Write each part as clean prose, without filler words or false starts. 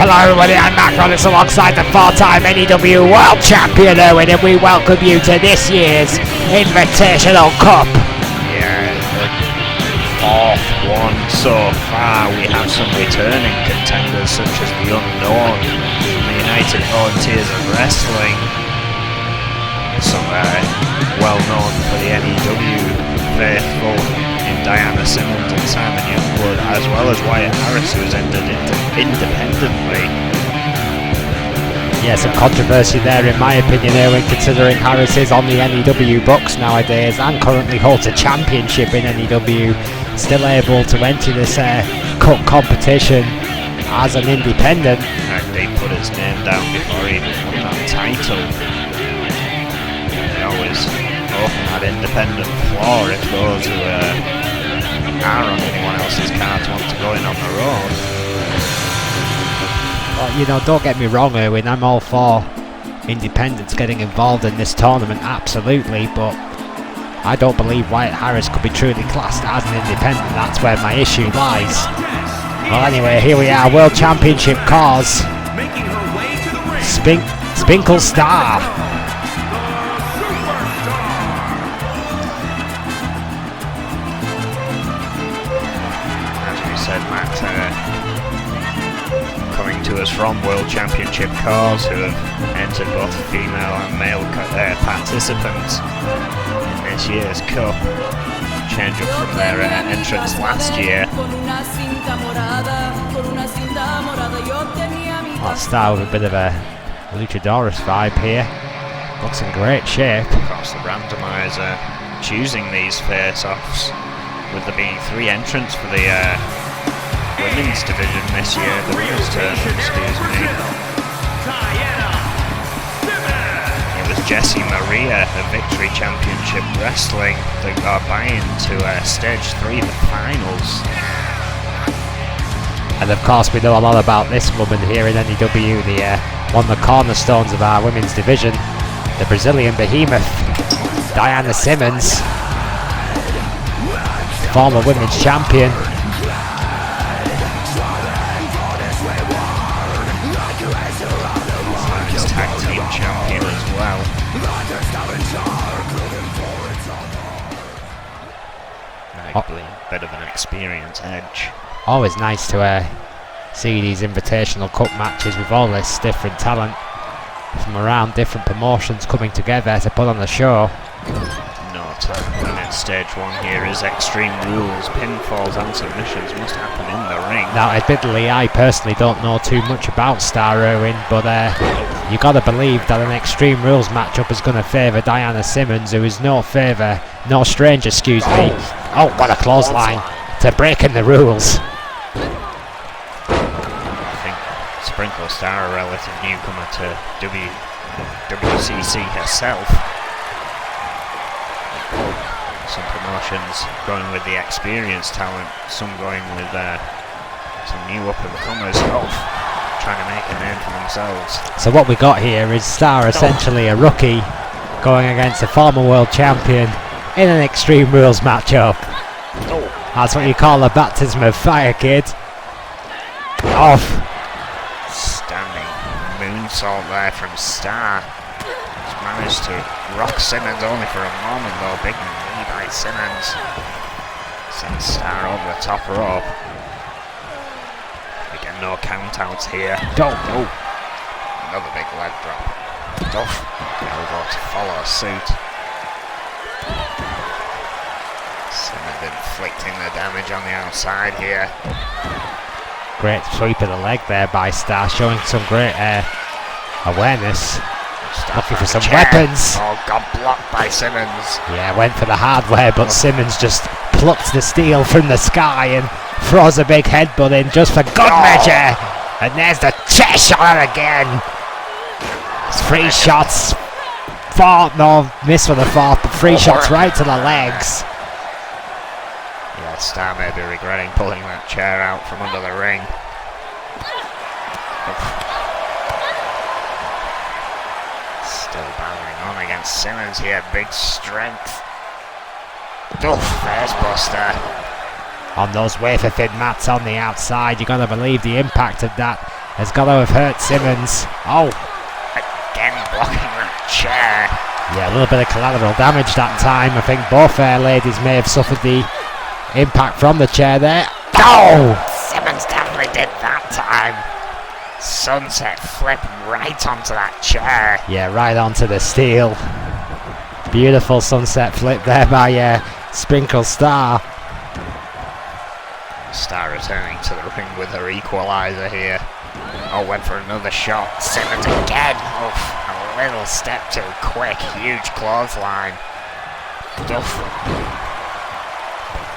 Hello everybody, I'm Matt Rollins alongside the four-time NEW World Champion Owen, and we welcome you to this year's Invitational Cup. Yeah, the fourth one so far. We have some returning contenders such as the Unknown, the United Volunteers of Wrestling, some well known for the NEW faithful in Diana Simmons and Simon Youngwood, as well as Wyatt Harris, who has entered independently. Yeah, some controversy there in my opinion, Owen, considering Harris is on the NEW books nowadays and currently holds a championship in NEW, still able to enter this cup competition as an independent. They put his name down before he even won that title. They always open that independent floor if those who are on anyone else's cards want to go in on their own. Well, you know, don't get me wrong, Erwin, I'm all for independents getting involved in this tournament, absolutely, but I don't believe Wyatt Harris could be truly classed as an independent. That's where my issue lies. Well, anyway, here we are, World Championship cause. Spinkle Star. Coming to us from World Championship cars who have entered both female and male participants in this year's cup. Change up from their entrance last year. That Star with a bit of a luchadorus vibe here. Looks in great shape. Of course, the randomizer choosing these face-offs, with there being 3 entrants for the women's division this year, the women's tournament, excuse me. It was Jessie Maria of Victory Championship Wrestling that got buy-in to stage 3, the finals. And of course we know a lot about this woman here in NEW, one of the cornerstones of our women's division, the Brazilian behemoth, Diana Simmons, former women's champion. Tag team champion as well. Arguably a bit of an experience edge. Always nice to see these Invitational Cup matches with all this different talent from around different promotions coming together to put on the show. No time limit. Stage 1 here is Extreme Rules. Pinfalls and submissions must happen in the ring. Now, admittedly, I personally don't know too much about Star Owen, but you gotta believe that an Extreme Rules matchup is gonna favour Diana Simmons, who is no stranger, excuse me. Oh, what a clothesline to breaking the rules. I think Sprinkle Star, a relative newcomer to WCC herself. Some promotions going with the experienced talent, some going with some new up-and-comers, trying to make a name for themselves. So what we got here is Star, essentially a rookie, going against a former world champion in an Extreme Rules matchup. That's what you call a baptism of fire, kid. Off. Standing moonsault there from Star. He's managed to rock Simmons only for a moment though. Big knee by Simmons. Sends Star over the top rope. Again, no countouts here. Another big leg drop. Elbow to follow suit. Simmons inflicting the damage on the outside here. Great sweep of the leg there by Star, showing some great awareness. Looking for some weapons. Oh, got blocked by Simmons. Yeah, went for the hardware, but Simmons just plucked the steel from the sky and throws a big headbutt in just for good measure. And there's the chest shot again. 3 shots. 4, no, miss for the 4th, but 3 shots right to the legs. Yeah, Star may be regretting pulling that chair out from under the ring. Still battering on against Simmons here, big strength. Face buster. On those wafer thin mats on the outside, you're going to believe the impact of that has got to have hurt Simmons. Oh, Again blocking that chair. yeah, a little bit of collateral damage that time. I think both fair ladies may have suffered the impact from the chair there. Oh! Simmons definitely did that time. Sunset flip right onto that chair. Yeah, right onto the steel. Beautiful sunset flip there by Sprinkle Star. Star returning to the ring with her equaliser here. Oh, went for another shot. Simmons again. Oof, a little step too quick. Huge clothesline. Duff.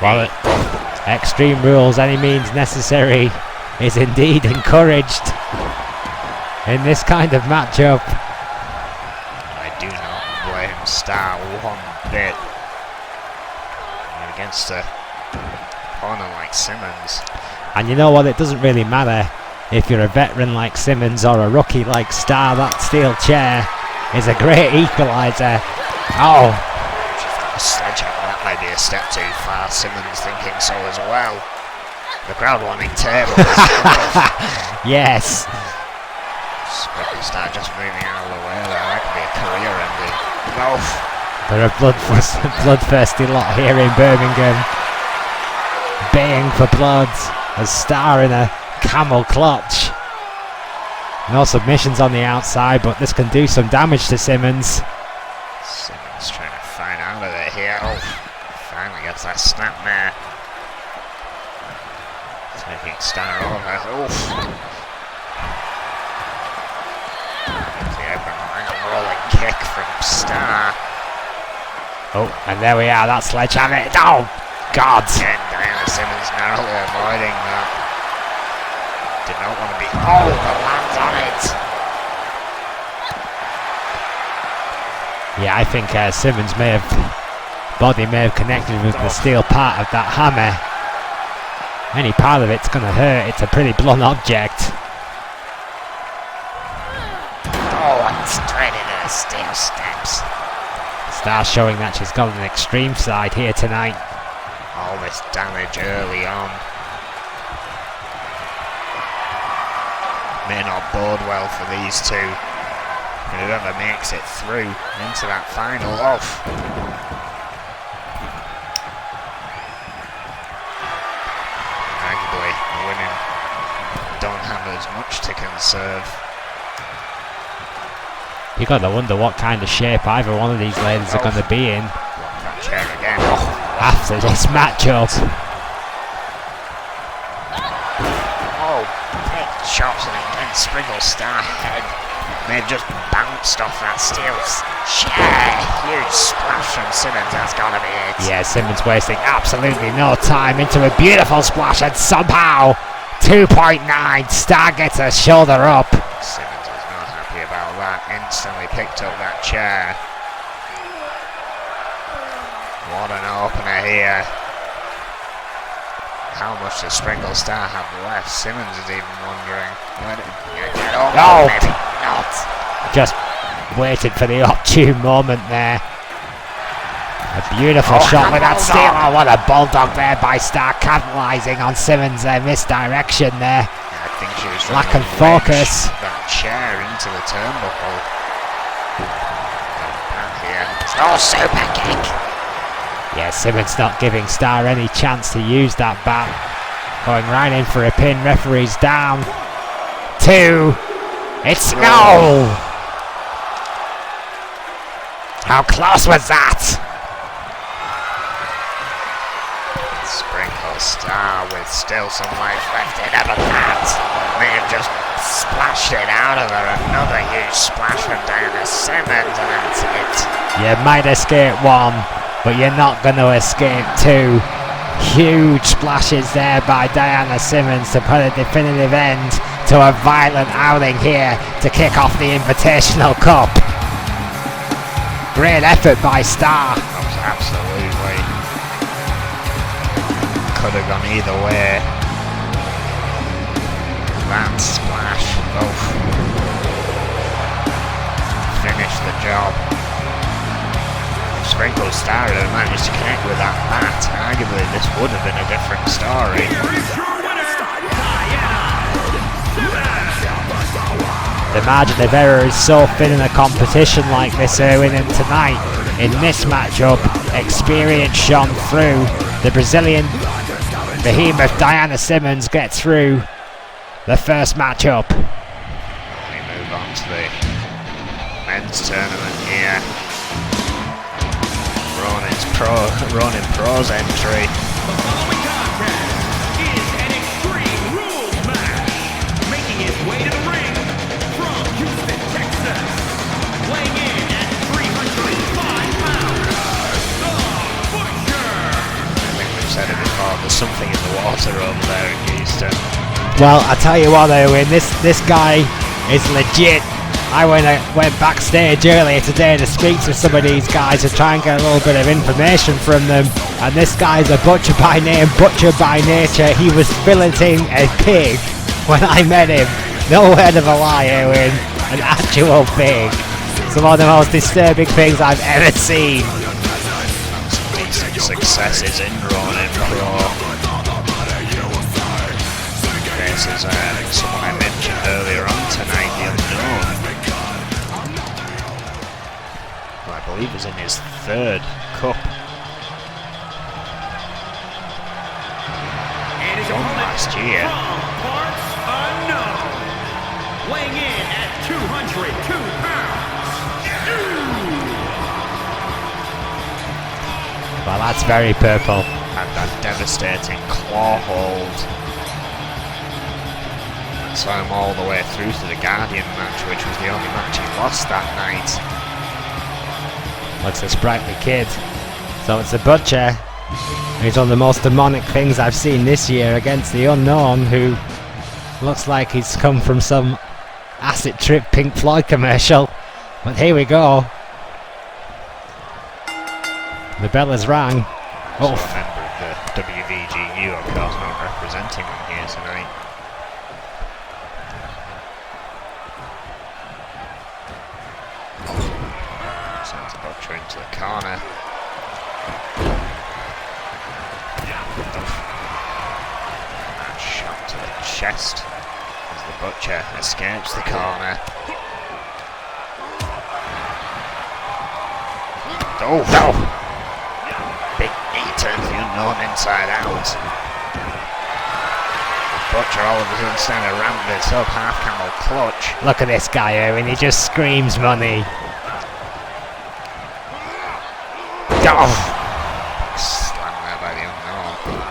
Well, Extreme Rules, any means necessary, is indeed encouraged in this kind of matchup. I do not blame Star one bit. Against a opponent like Simmons. And you know what, it doesn't really matter if you're a veteran like Simmons or a rookie like Star. That steel chair is a great equaliser. Oh, Sledgehammer, that might be a step too far. Simmons thinking so as well. The crowd wanting tables. yes. Star just moving out of the way there. That could be a career ending. No. They're a bloodthirsty lot here in Birmingham, baying for blood as Star in a camel clutch. No submissions on the outside, but this can do some damage to Simmons. Simmons trying to find out of it here. Oh, finally gets that snapmare. Taking Star over. Oof. The open line, a rolling kick from Star. Oh, and there we are, that sledgehammer. Oh, God. And Diana Simmons narrowly avoiding that. Did not want to be. Oh, the lands on it. Yeah, I think Simmons' body may have connected with the steel part of that hammer. Any part of it's going to hurt. It's a pretty blunt object. Oh, and straight into the steel steps. Star showing that she's got an extreme side here tonight. All this damage early on. May not bode well for these two. Whoever makes it through into that final off. Arguably, the women don't have as much to conserve. You got to wonder what kind of shape either one of these ladies are going to be in That chair again. after this matchup. Oh, big chops and again Sprinkle Star head may have just bounced off that steel chair. Huge splash from Simmons, that's gotta be it. Yeah, Simmons wasting absolutely no time into a beautiful splash, and somehow 2.9 Star gets a shoulder up. Simmons is not happy about that. Instantly picked up that chair. What an opener here. How much does Sprinkle Star have left? Simmons is even wondering. Where did he get over? No. Maybe not. Just waited for the opportune moment there. A beautiful shot with that steel. Oh, what a bulldog there by Star, capitalising on Simmons' misdirection there. I think she was Lack trying of to focus. wedge that chair into the turnbuckle. And here. Oh, super kick. Yeah, Simmons not giving Star any chance to use that bat. Going right in for a pin. Referee's down. 2. It's no! How close was that? Sprinkle Star with still some life left in her, but that may have just splashed it out of her. Another huge splash from Diana Simmons, and that's it. You might escape 1, but you're not going to escape 2. Huge splashes there by Diana Simmons to put a definitive end to a violent outing here to kick off the Invitational Cup. Great effort by Star. That was absolutely could have gone either way. That splash, both finished the job. If Sprinkle Star had managed to connect with that bat, arguably this would have been a different story. The margin of error is so thin in a competition like this, Erwin, and tonight, in this matchup, experience shone through. The Brazilian behemoth Diana Simmons gets through the first matchup. We move on to the men's tournament here. Ronin Pro's entry. The following contest is an Extreme Rules match. Making his way to the ring from Houston, Texas. Weighing in at 305 pounds, The Butcher. I think we've said it before, there's something in the water over there in Houston. Well, I tell you what, Owen, this guy is legit. I went backstage earlier today to speak to some of these guys to try and get a little bit of information from them. And this guy's a butcher by name, butcher by nature. He was filleting a pig when I met him. No word of a lie, Owen. An actual pig. Some of the most disturbing things I've ever seen. Some decent successes in Ronin Pro. This is someone I mentioned earlier on tonight, the Unknown. Well, I believe was in his third cup. And his Won last year. from parts unknown. Weighing in at 202 pounds. Well, that's very purple. Had that devastating claw hold. Saw him all the way through to the Guardian match, which was the only match he lost that night. Looks a sprightly kid. So it's a butcher. He's one of the most demonic things I've seen this year against the Unknown, who looks like he's come from some acid trip Pink Floyd commercial. But here we go. The bell has rang. Also Oh, a member of the WVGU, of course, not representing him here tonight. Sends the butcher into the corner. And shot to the chest as the butcher escapes the corner. Oh no! Big knee turns the Unknown inside out. Butcher all of a sudden starting to ramp this up, half camel clutch. look at this guy, Owen. He just screams money. Oh, Slam there by the Unknown.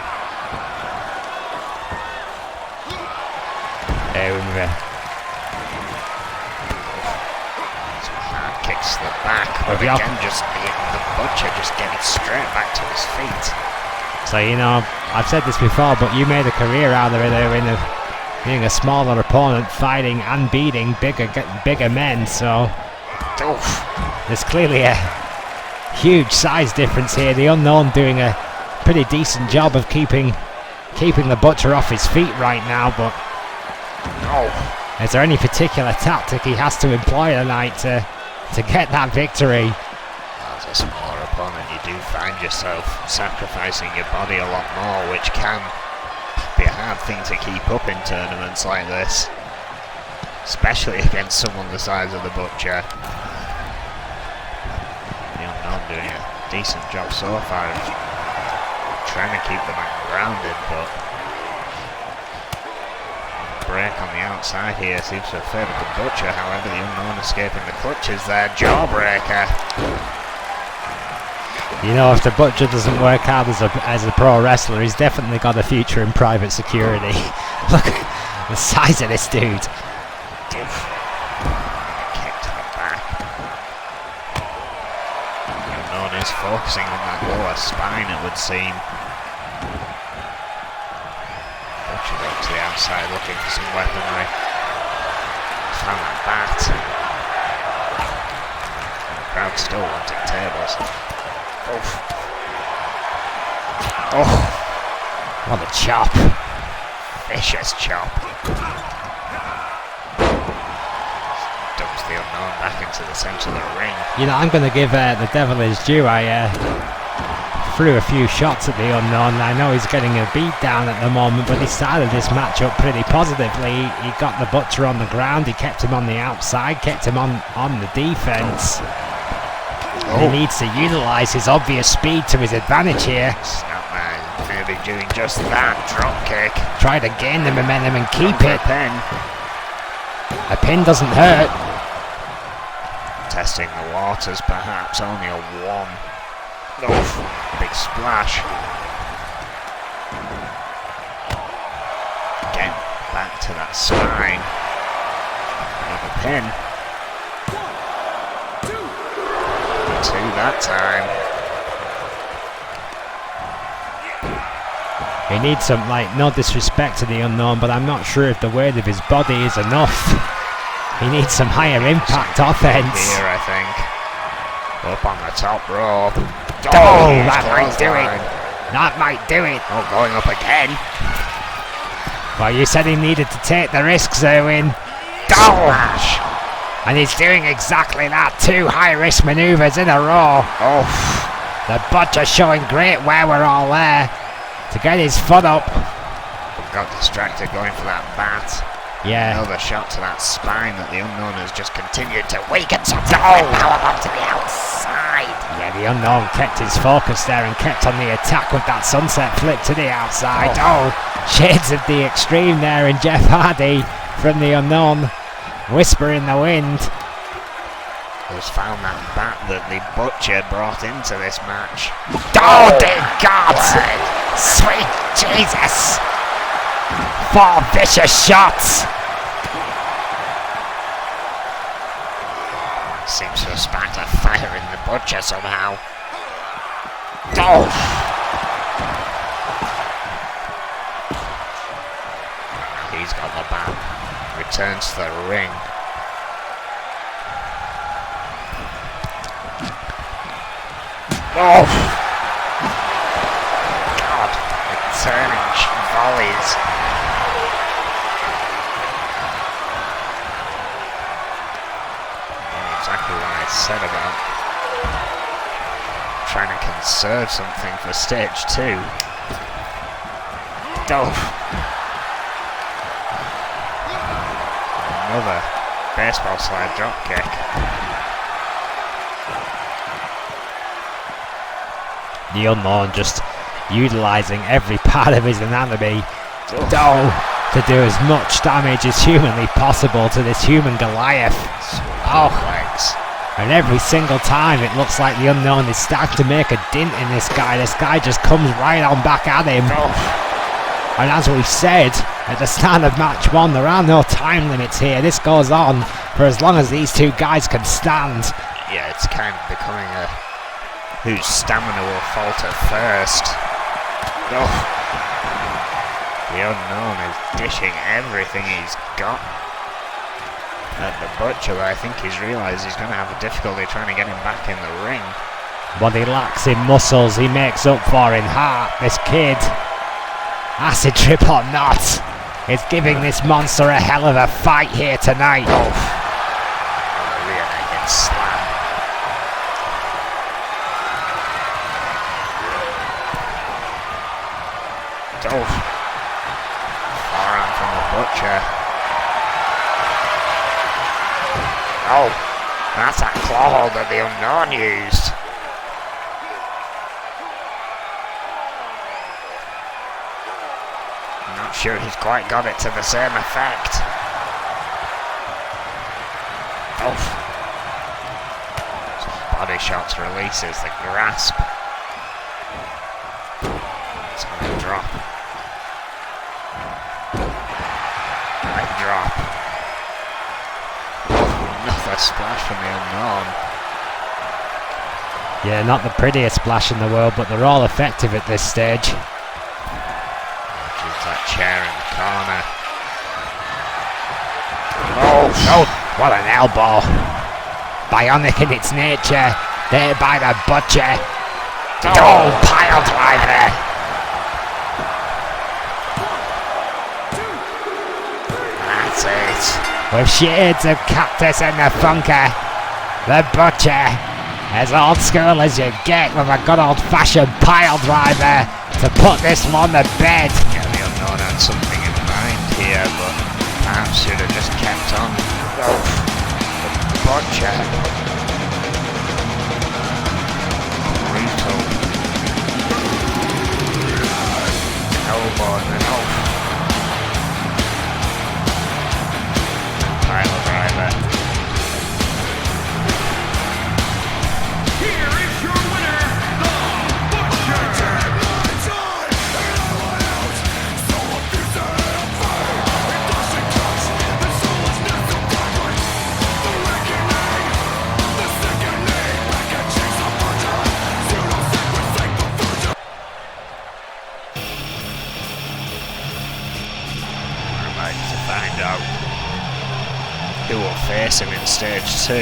Some hard kicks to the back, but Yeah. again just the butcher just getting straight back to his feet. So, you know, I've said this before, but you made a career out of it, Owen, of being a smaller opponent, fighting and beating bigger men. So Oof. there's clearly a huge size difference here. The Unknown doing a pretty decent job of keeping the butcher off his feet right now, but Oh. is there any particular tactic he has to employ tonight to get that victory? As a smaller opponent, you do find yourself sacrificing your body a lot more, which can be a hard thing to keep up in tournaments like this, especially against someone the size of the butcher. The Unknown doing a decent job so far of trying to keep the man grounded, but break on the outside here seems to have favoured the butcher. However, the Unknown escaping the clutches there. Jawbreaker. You know, if the butcher doesn't work out as a pro wrestler, he's definitely got a future in private security. Look at the size of this dude. Kick to the back. The Unknown is focusing on that lower spine, it would seem. Butcher up to the outside looking for some weaponry. Found that bat. The crowd still wanting tables. Oof. Oh, What a chop. vicious chop. Dumps the Unknown back into the centre of the ring. You know, I'm going to give the devil his due. I threw a few shots at the Unknown. I know he's getting a beat down at the moment, but he started this match up pretty positively. He got the Butcher on the ground, he kept him on the outside, kept him on the defense. He needs to utilise his obvious speed to his advantage here. Snapman going to be doing just that. Drop kick. Try to gain the momentum and keep Onto it. a pin. A pin doesn't hurt. Testing the waters, perhaps. Only a 1. Oh, big splash. Again, back to that spine. Another pin. 2 that time. He needs some, no disrespect to the Unknown, but I'm not sure if the weight of his body is enough. He needs some higher impact offense. Here, I think. Up on the top rope. Oh, that might do it. That might do it. Oh, going up again. Well, you said he needed to take the risks, Erwin. Smash. And he's doing exactly that. 2 high-risk manoeuvres in a row. Oh, The Butcher showing great wherewithal there to get his foot up. got distracted going for that bat. Yeah. Another shot to that spine that the Unknown has just continued to weaken. Powerbomb to the outside. Yeah, the Unknown kept his focus there and kept on the attack with that sunset flip to the outside. Oh, shades of the extreme there in Jeff Hardy from the Unknown. Whisper in the wind. Has found that bat that the Butcher brought into this match. Oh, dear God! Sweet Jesus! 4 vicious shots! Seems to have sparked a fire in the Butcher somehow. Oh! He's got the bat. Returns to the ring. Oh! God, returning volleys. Exactly what I said about trying to conserve something for stage 2. Oh! Another baseball slide drop kick. The Unknown just utilising every part of his anatomy to do as much damage as humanly possible to this human Goliath. Legs. And every single time it looks like the Unknown is starting to make a dint in this guy. This guy just comes right on back at him. And as we said at the start of match 1, there are no time limits here. This goes on for as long as these 2 guys can stand. Yeah, it's kind of becoming a whose stamina will falter first. Oh. The Unknown is dishing everything he's got at the Butcher, but I think he's realised he's going to have a difficulty trying to get him back in the ring. What he lacks in muscles, he makes up for in heart. This kid, acid trip or not, is giving this monster a hell of a fight here tonight. Oh, rear naked slam. Oh, forearm from the Butcher. Oh, that's that claw hold that the Unknown used. I'm not sure he's quite got it to the same effect. Oh. Body shots releases the grasp. It's going to drop. Leg drop. Another splash from the Unknown. Yeah, not the prettiest splash in the world, but they're all effective at this stage. There's that chair in the corner. Oh, what an elbow. Bionic in its nature, there by the Butcher. Oh, pile driver. That's it. With shades of Cactus and the Funker, the Butcher As old school as you get with a good old-fashioned pile driver to put this one to bed. Yeah, the unknown had something in mind here, but perhaps should have just kept on. The bod check. Brutal. Elbow and then off. Pile driver. Here is your winner, the Butcher. I'd like to find out who will face him in stage 2.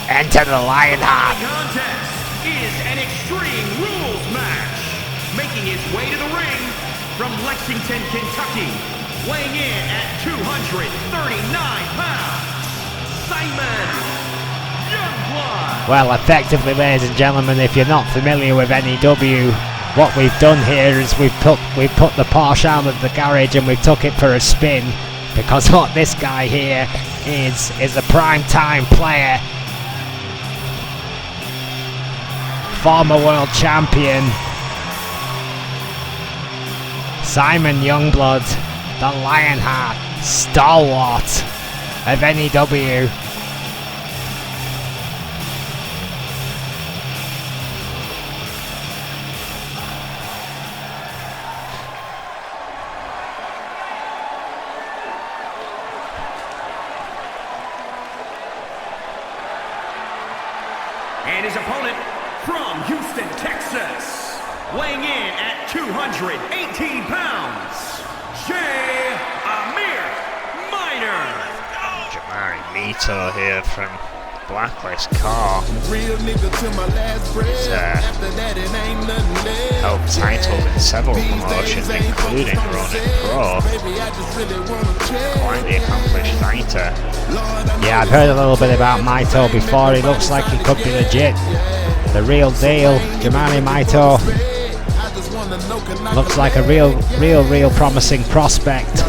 Enter the Lionheart. The contest is an Extreme Rules match. Making his way to the ring from Lexington, Kentucky, weighing in at 239 pounds, Simon Youngblood. Well, effectively, ladies and gentlemen, if you're not familiar with NEW, what we've done here is we've put the Porsche out of the garage and we've took it for a spin, because what this guy here is a prime time player, former world champion, Simon Youngblood, the Lionheart, stalwart of NEW. And his opponent from Houston, Texas, weighing in at 218 pounds, Jay Amir Minor. Jamari Mito here from Blacklist Car. Real nigga to my last breath. After that it ain't nothing left. Held titles in several promotions, including Ronin Pro. Quite the accomplished fighter. Yeah, I've heard a little bit about Maito before. He looks like he could be legit. The real deal. Jamari Maito looks like a real promising prospect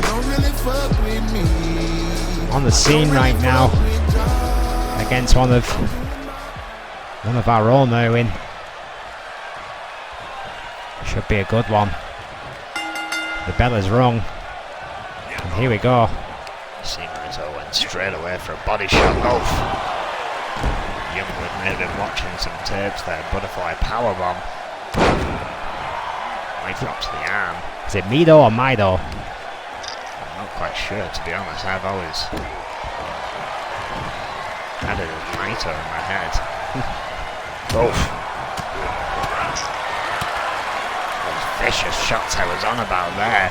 on the scene right now against one of our own Owen. Should be a good one. The bell is rung. And here we go. Seamus went straight away for a body shot. Oh. Youngblood may have been watching some tapes there. Butterfly powerbomb. He drops the arm. Is it Mido or Mido? I'm not quite sure, to be honest. I've always had it as Maito in my head. Those vicious shots I was on about there.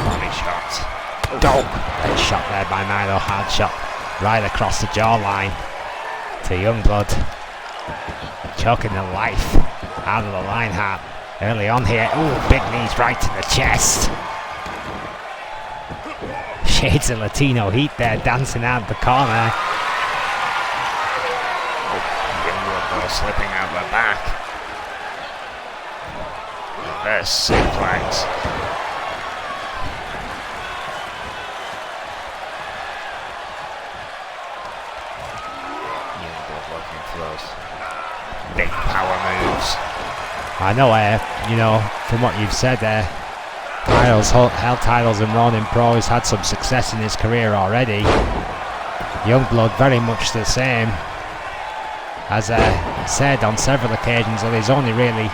Body shot. Dope. Good shot there by Mido. Hard shot right across the jawline to Youngblood. Choking the life out of the Lionheart early on here. Ooh, big knees right to the chest. Shades of Latino heat there, dancing out of the corner. Youngblood slipping out the back. Reverse suplex. Youngblood looking for those big power moves. I know, from what you've said there, held titles in Ronin Pro. He's had some success in his career already. Youngblood very much the same. As said on several occasions that he's only really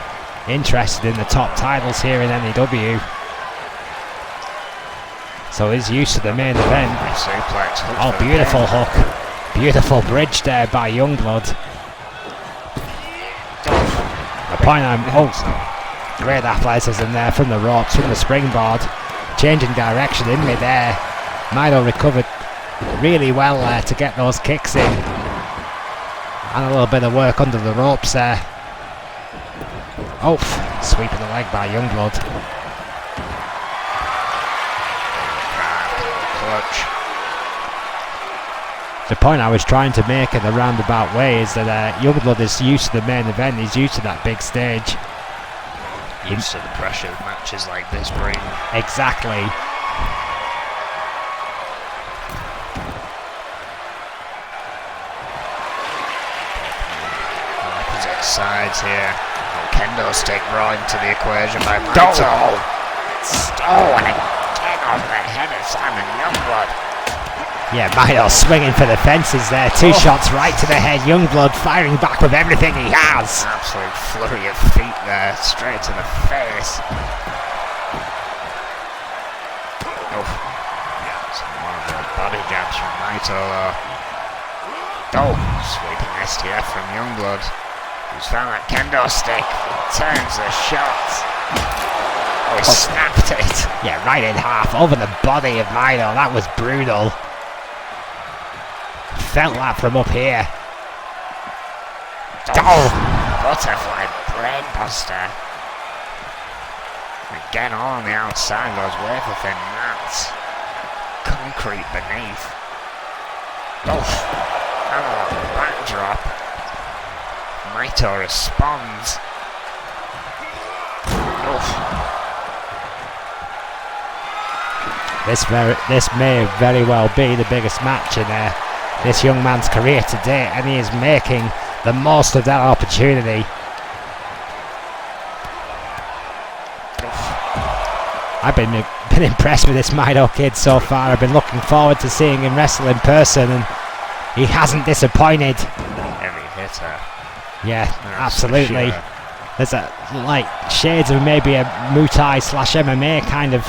interested in the top titles here in NEW. So he's used to the main event. Suplex. Oh, beautiful hook. Beautiful bridge there by Youngblood. The point great athleticism there from the ropes, from the springboard. Changing direction in midair. Mido recovered really well there to get those kicks in. And a little bit of work under the ropes there. Oh, sweep of the leg by Youngblood. Clutch. The point I was trying to make in a roundabout way is that Youngblood is used to the main event. He's used to that big stage. Used to the pressure matches like this bring. Exactly. Opposite sides here. Kendo stick brought into the equation by Maito. Oh, and again on the head of Simon Youngblood. Yeah, Maito swinging for the fences there. Two shots right to the head. Youngblood firing back with everything he has. Absolute flurry of feet there, straight to the face. Oh, some more of the body jabs from Maito though. Oh, sweeping STF from Youngblood, who's found that kendo stick. Turns the shots. Oh, he snapped it. Yeah, right in half over the body of Maito. That was brutal. Felt that from up here. Oh, butterfly brainbuster. Again on the outside, those wafer thin mats. Concrete beneath. Oh, backdrop. Maito responds. This may very well be the biggest match in this young man's career to date, and he is making the most of that opportunity. I've been impressed with this Maito kid so far. I've been looking forward to seeing him wrestle in person, and he hasn't disappointed. Heavy hitter. Yeah, That's absolutely. for sure. There's like shades of maybe a Muay Thai / MMA kind of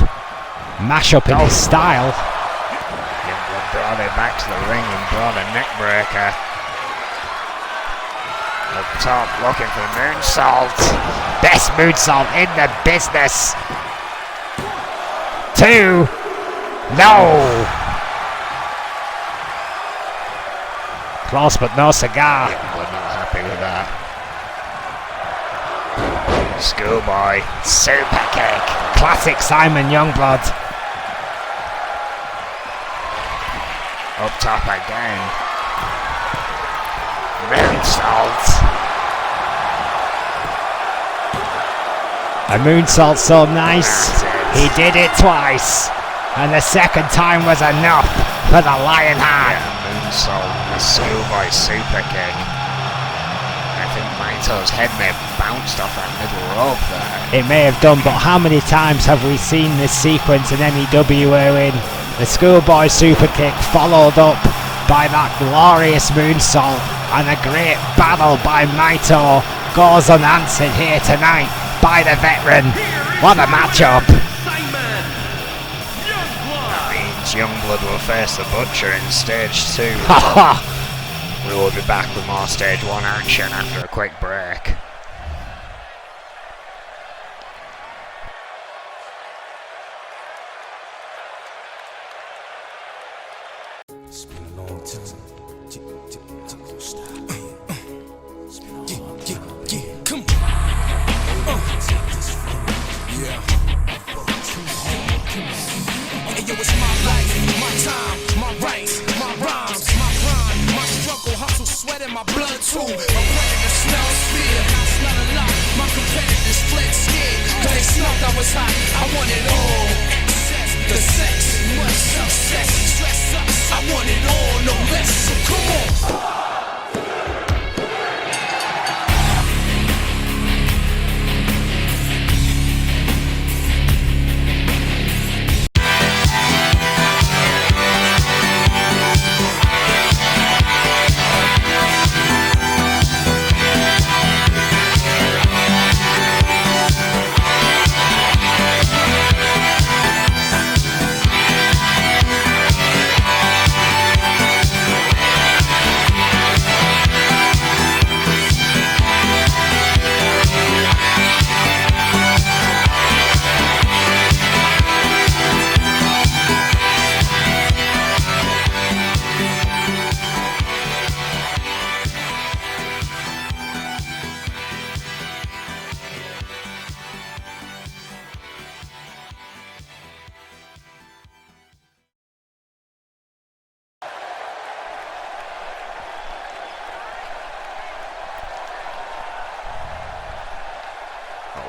mashup in his style. Youngblood brought it back to the ring and brought a neck breaker. Up top, looking for the moonsault. Best moonsault in the business. 2. No. Close but no cigar. Youngblood not happy with that. Schoolboy. Super kick. Classic Simon Youngblood. Up top again. Moonsault. A moonsault so nice. He did it twice. And the second time was enough for the Lion Heart. Moonsault. The schoolboy super kick. I think Maito's head may have bounced off that middle rope there. It may have done, but how many times have we seen this sequence in NEW wherein the schoolboy super kick followed up by that glorious moonsault, and a great battle by Maito goes unanswered here tonight by the veteran. What a matchup. That means Youngblood will face the Butcher in stage 2. We will be back with more stage 1 action after a quick break. It's been a long time. Come on. Yeah. Hey, yo, it's my life, my time, my rights, my rhymes, my grind, my struggle, hustle, sweat in my blood too. I'm ready to smell fear. I smell a lot. My competitors fled scared. Cause they smelled I was hot. I want it all. Excess, the sex, much success, stress up. I want it all, no less. So come on.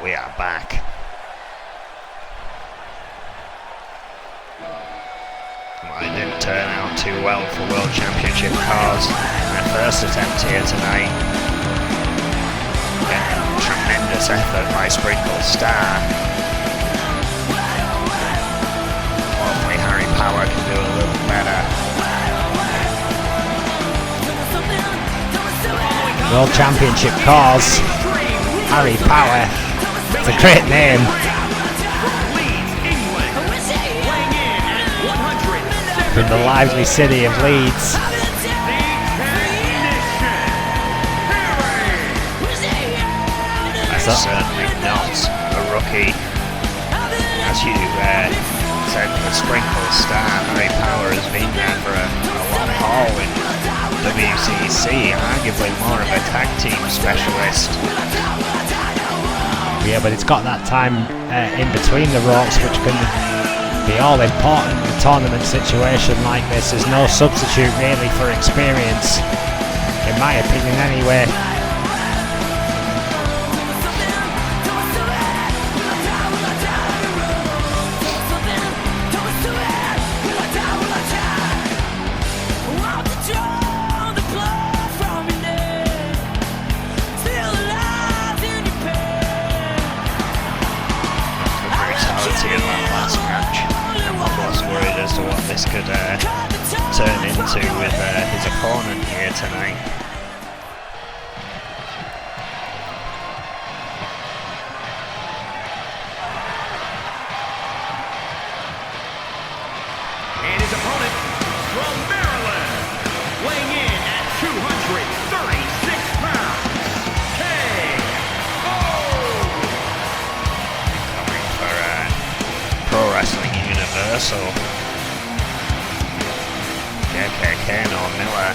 we are back. Well, it didn't turn out too well for World Championship cars in their first attempt here tonight. Again, tremendous effort by Sprinkle Star. Hopefully Harry Power can do a little better. World Championship cars, Harry Power. It's a great name. From the lively city of Leeds. That's certainly not a rookie. As you said, the Sprinkle Star, Harry Power has been there for a long haul in WCC, arguably more of a tag team specialist. Yeah, but it's got that time in between the ropes, which can be all important in a tournament situation like this. There's no substitute really for experience, in my opinion anyway. As to what this could turn into with his opponent here tonight. And his opponent from Maryland, weighing in at 236 pounds, Coming for Pro Wrestling Universal. Kano Miller.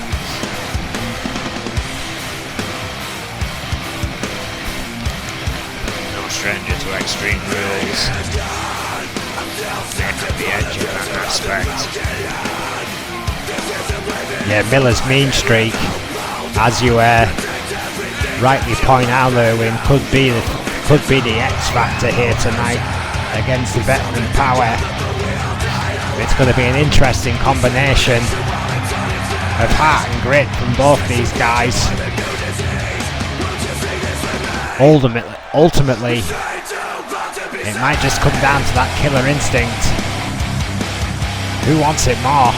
No stranger to Extreme Rules. Net at the edge in that aspect. Yeah, Miller's mean streak, as you rightly point out, Erwin, could be the X factor here tonight against the veteran Power. It's going to be an interesting combination of heart and grit from both these guys. Ultimately, it might just come down to that killer instinct. Who wants it more?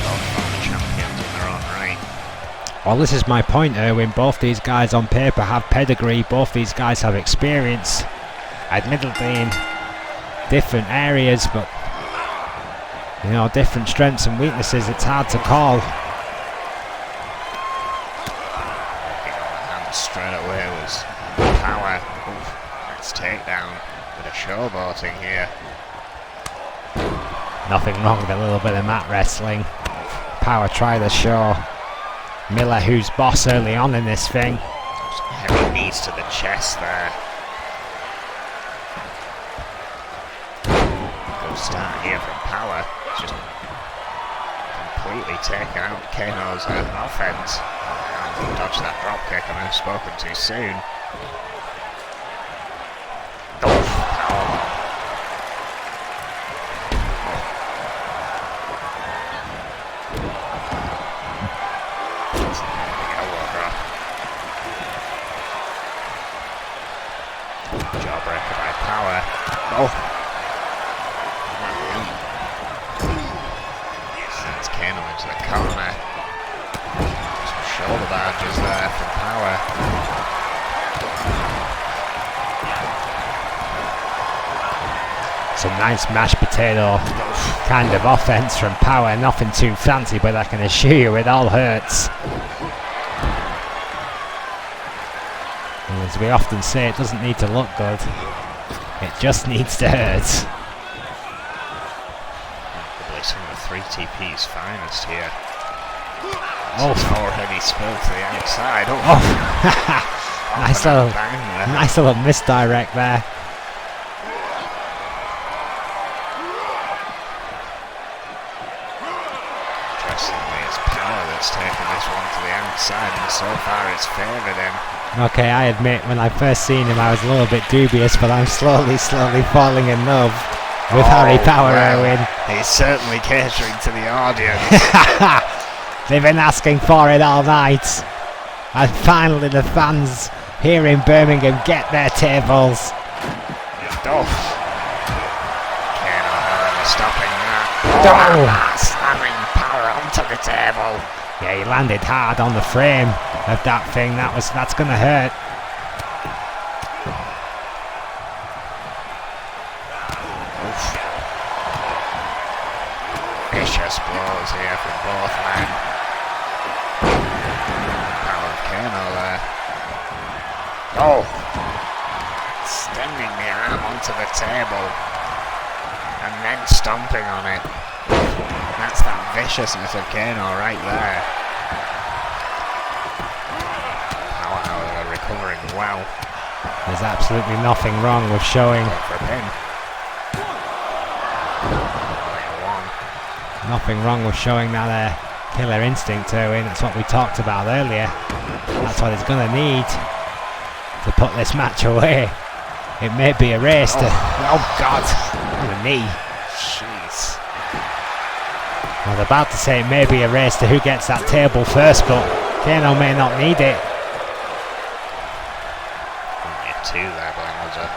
Both former champions in their own right. Well, this is my point, Erwin. Both these guys on paper have pedigree. Both these guys have experience. Admittedly in different areas, but different strengths and weaknesses. It's hard to call. And straight away was Power. Next takedown. Bit of showboating here. Nothing wrong with a little bit of mat wrestling. Power try the show. Miller, who's boss early on in this thing. Some heavy knees to the chest there. Good start here from Power. Just completely taken out Kano's offense. And dodged that drop kick. I may have spoken too soon. Jawbreaker by Power. Sends Kano into the corner. Some shoulder barges there from Power. Some nice mashed potato kind of offense from Power. Nothing too fancy, but I can assure you it all hurts. And as we often say, it doesn't need to look good. It just needs to hurt. Probably some of the 3TP's finest here. Oh, Already spilled to the outside. Nice little misdirect there. Interestingly, it's Power that's taken this one to the outside, and so far it's favoured him. Okay, I admit, when I first seen him, I was a little bit dubious, but I'm slowly falling in love with Harry Power, Owen. He's certainly catering to the audience. They've been asking for it all night. And finally the fans here in Birmingham get their tables. Kano, however, stopping that. Slamming Power onto the table. Yeah, he landed hard on the frame of that thing. That's gonna hurt. Vicious blows here from both men. Power of Kano there. Oh! Extending the arm onto the table. And then stomping on it. That's that viciousness of Kano right there. Power, however, recovering well. There's absolutely nothing wrong with showing. For a pin. Nothing wrong with showing that killer instinct, Owen. That's what we talked about earlier. That's what he's going to need to put this match away. It may be a race to... Oh, God. What a knee. Jeez. I was about to say it may be a race to who gets that table first, but Kano may not need it. Only a 2 there, but that was a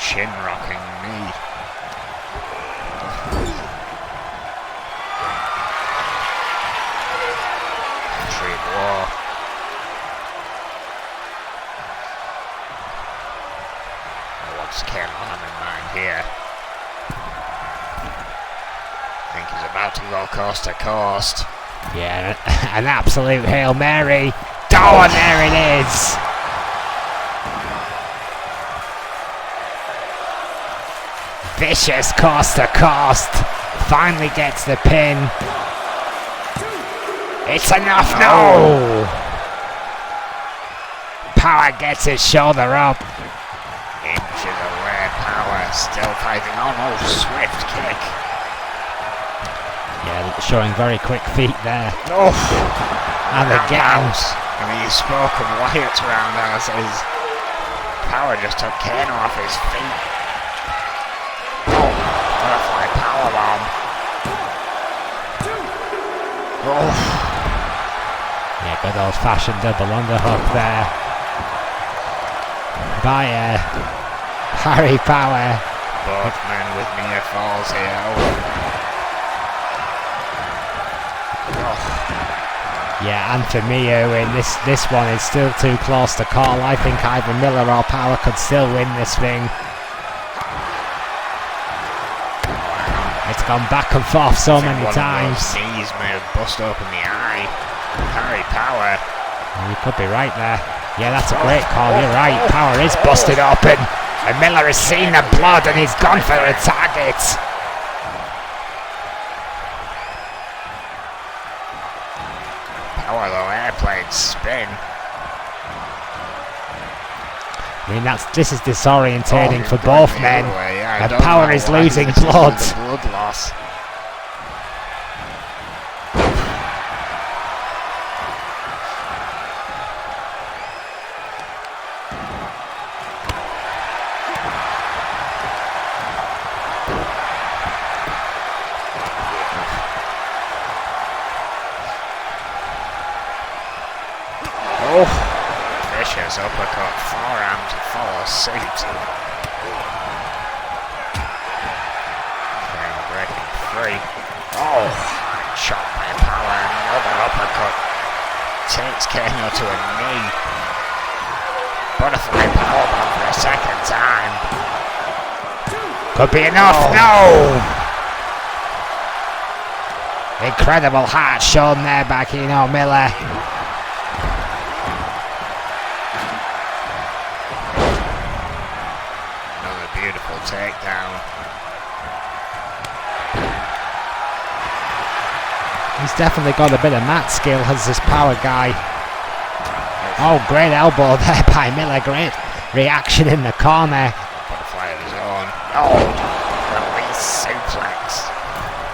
chin-rocking knee. What's Kano have in mind here? I think he's about to go coast to coast. Yeah, an absolute Hail Mary. Oh, and there it is. Vicious coast to coast. Finally gets the pin. It's enough. No. Power gets his shoulder up. Inches away, Power still fighting on. Oh, swift kick. Yeah, showing very quick feet there. Oh, and again. I mean, you spoke of Wyatt's roundhouse. His Power just took Kano off his feet. Oh, butterfly powerbomb. Oh. Yeah, good old-fashioned double underhook there by Harry Power. Both men with near falls here. Yeah, and for me, Owen, this one is still too close to call. I think either Miller or Power could still win this thing. It's gone back and forth so many times. Knees may have bust open the eye. Harry Power. You could be right there. Yeah, that's a great call. You're right. Power is busted open. And Miller has seen the blood and he's gone for the target. Power, though, airplane spin. I mean, this is disorientating for both men. Yeah, and Power is losing blood. Blood loss. Vicious uppercut, forearm to follow suit. Kano breaking free. Oh, hard shot by Power, and another uppercut. Takes Kano to a knee. Butterfly powerbomb for a second time. Could be enough. No! Incredible heart shown there by Keno Miller. Beautiful takedown. He's definitely got a bit of mat skill as this Power guy. Oh, great elbow there by Miller. Great reaction in the corner. Butterfly of his own. Oh, release suplex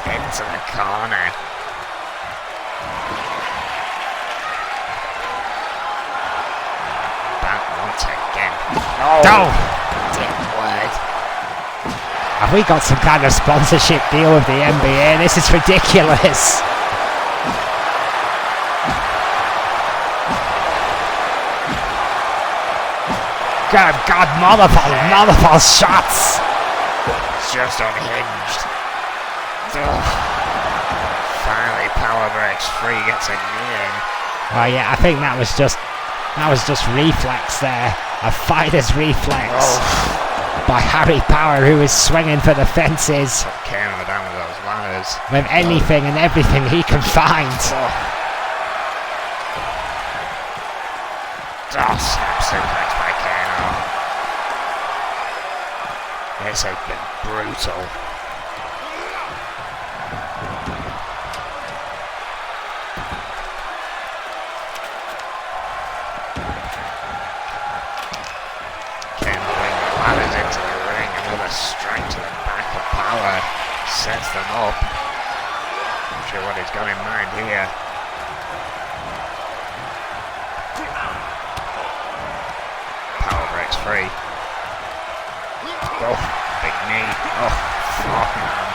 into the corner. Not again. No! Didn't work. Have we got some kind of sponsorship deal with the NBA? This is ridiculous. Good God, multiple shots. It's just unhinged. Ugh. Finally, power breaks free, gets a knee in. Oh yeah, I think that was just reflex there. A fighter's reflex by Harry Power, who is swinging for the fences Kano down with those ladders. with anything and everything he can find. Snap suplex by Kano. This has been brutal. Ladders into the ring, another strike to the back of Power, sets them up. Not sure what he's got in mind here. Power breaks free. Oh, big knee. Oh, fuck man.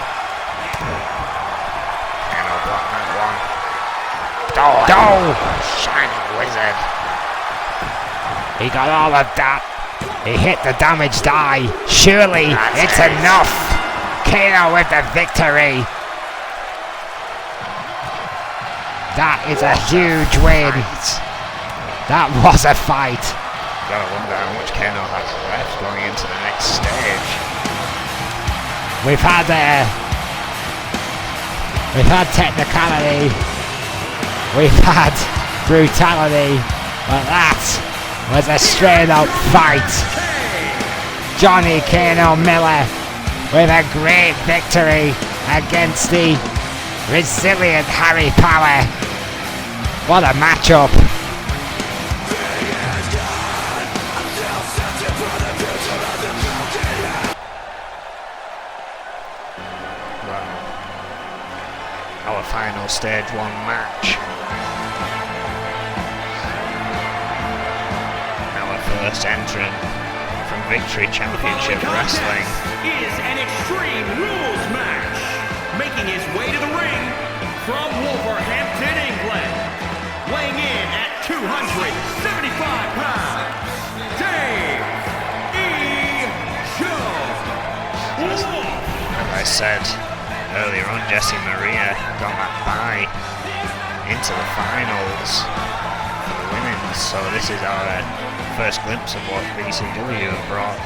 Kano blocked that one. Shining wizard. He got all of that. He hit the damage die. Surely it's enough. Kano with the victory. That is a huge win. That was a fight. Gotta wonder how much Kano has left going into the next stage. We've had technicality. We've had brutality, but that was a straight up fight. Johnny Kano Miller with a great victory against the resilient Harry Power. What a matchup. Our final stage 1 match. First entrant from Victory Championship Wrestling is an Extreme Rules match. Making his way to the ring from Wolverhampton, England. Weighing in at 275 pounds, Dave E. Jones. As I said earlier on, Jesse Maria got that bye into the finals for the women's, so this is our first glimpse of what BCW have brought.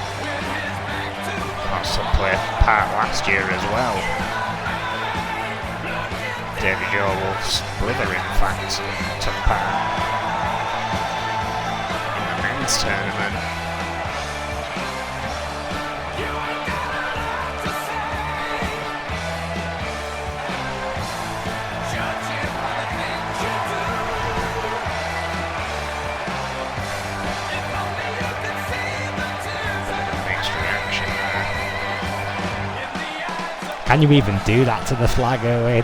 Also played part last year as well. Davey Joe Wolf's brother, in fact, took part in the men's tournament. Can you even do that to the flag, Owen?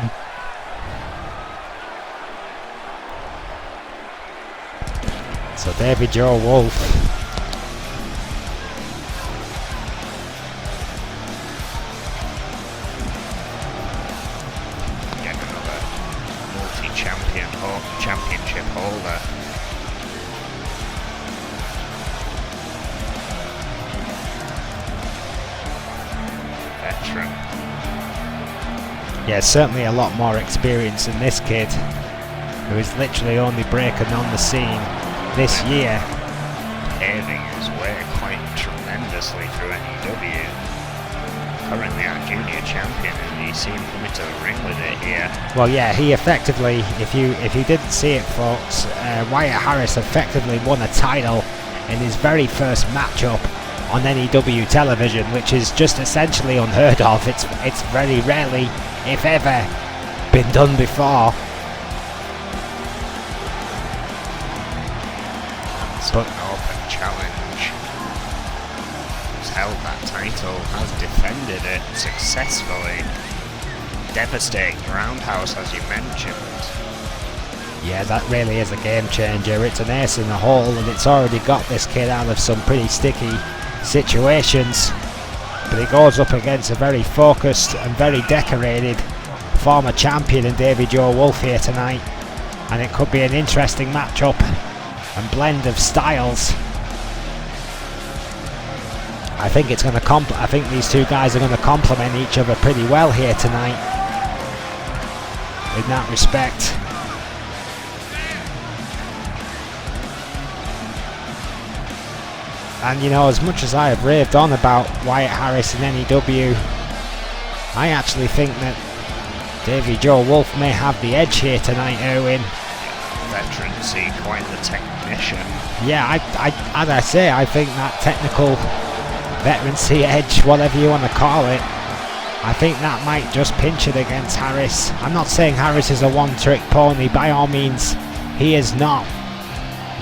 So Davey Joe Wolf. Yet another championship holder. Veteran. Yeah, certainly a lot more experience than this kid, who is literally only breaking on the scene this year. Paving his way quite tremendously through NEW. Currently our junior champion, and you see him coming to the ring with it here. Well, yeah, he effectively, if you didn't see it, folks, Wyatt Harris effectively won a title in his very first matchup on NEW television, which is just essentially unheard of. It's very rarely, if ever, been done before. It's an open challenge. He's held that title, has defended it successfully. Devastating roundhouse, as you mentioned. Yeah, that really is a game changer. It's an ace in the hole, and it's already got this kid out of some pretty sticky situations. But he goes up against a very focused and very decorated former champion in Davy Joe Wolf here tonight, and it could be an interesting matchup and blend of styles. I think it's going to I think these two guys are going to complement each other pretty well here tonight in that respect. And you know, as much as I have raved on about Wyatt Harris in NEW, I actually think that Davy Joe Wolf may have the edge here tonight, Erwin. Veterancy, quite the technician. Yeah, as I say, I think that technical veterancy edge, whatever you want to call it, I think that might just pinch it against Harris. I'm not saying Harris is a one-trick pony, by all means, he is not.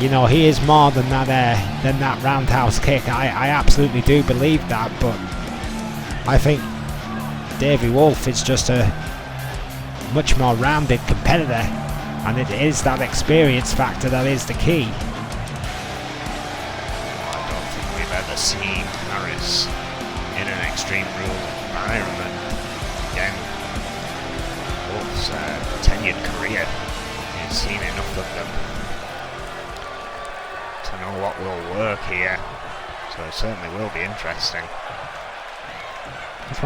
You know, he is more than that roundhouse kick. I absolutely do believe that, but I think Davy Wolf is just a much more rounded competitor, and it is that experience factor that is the key. I don't think we've ever seen Harris in an Extreme Rules environment. Again, Wolf's tenured career, he's seen enough of them to know what will work here, so it certainly will be interesting. It's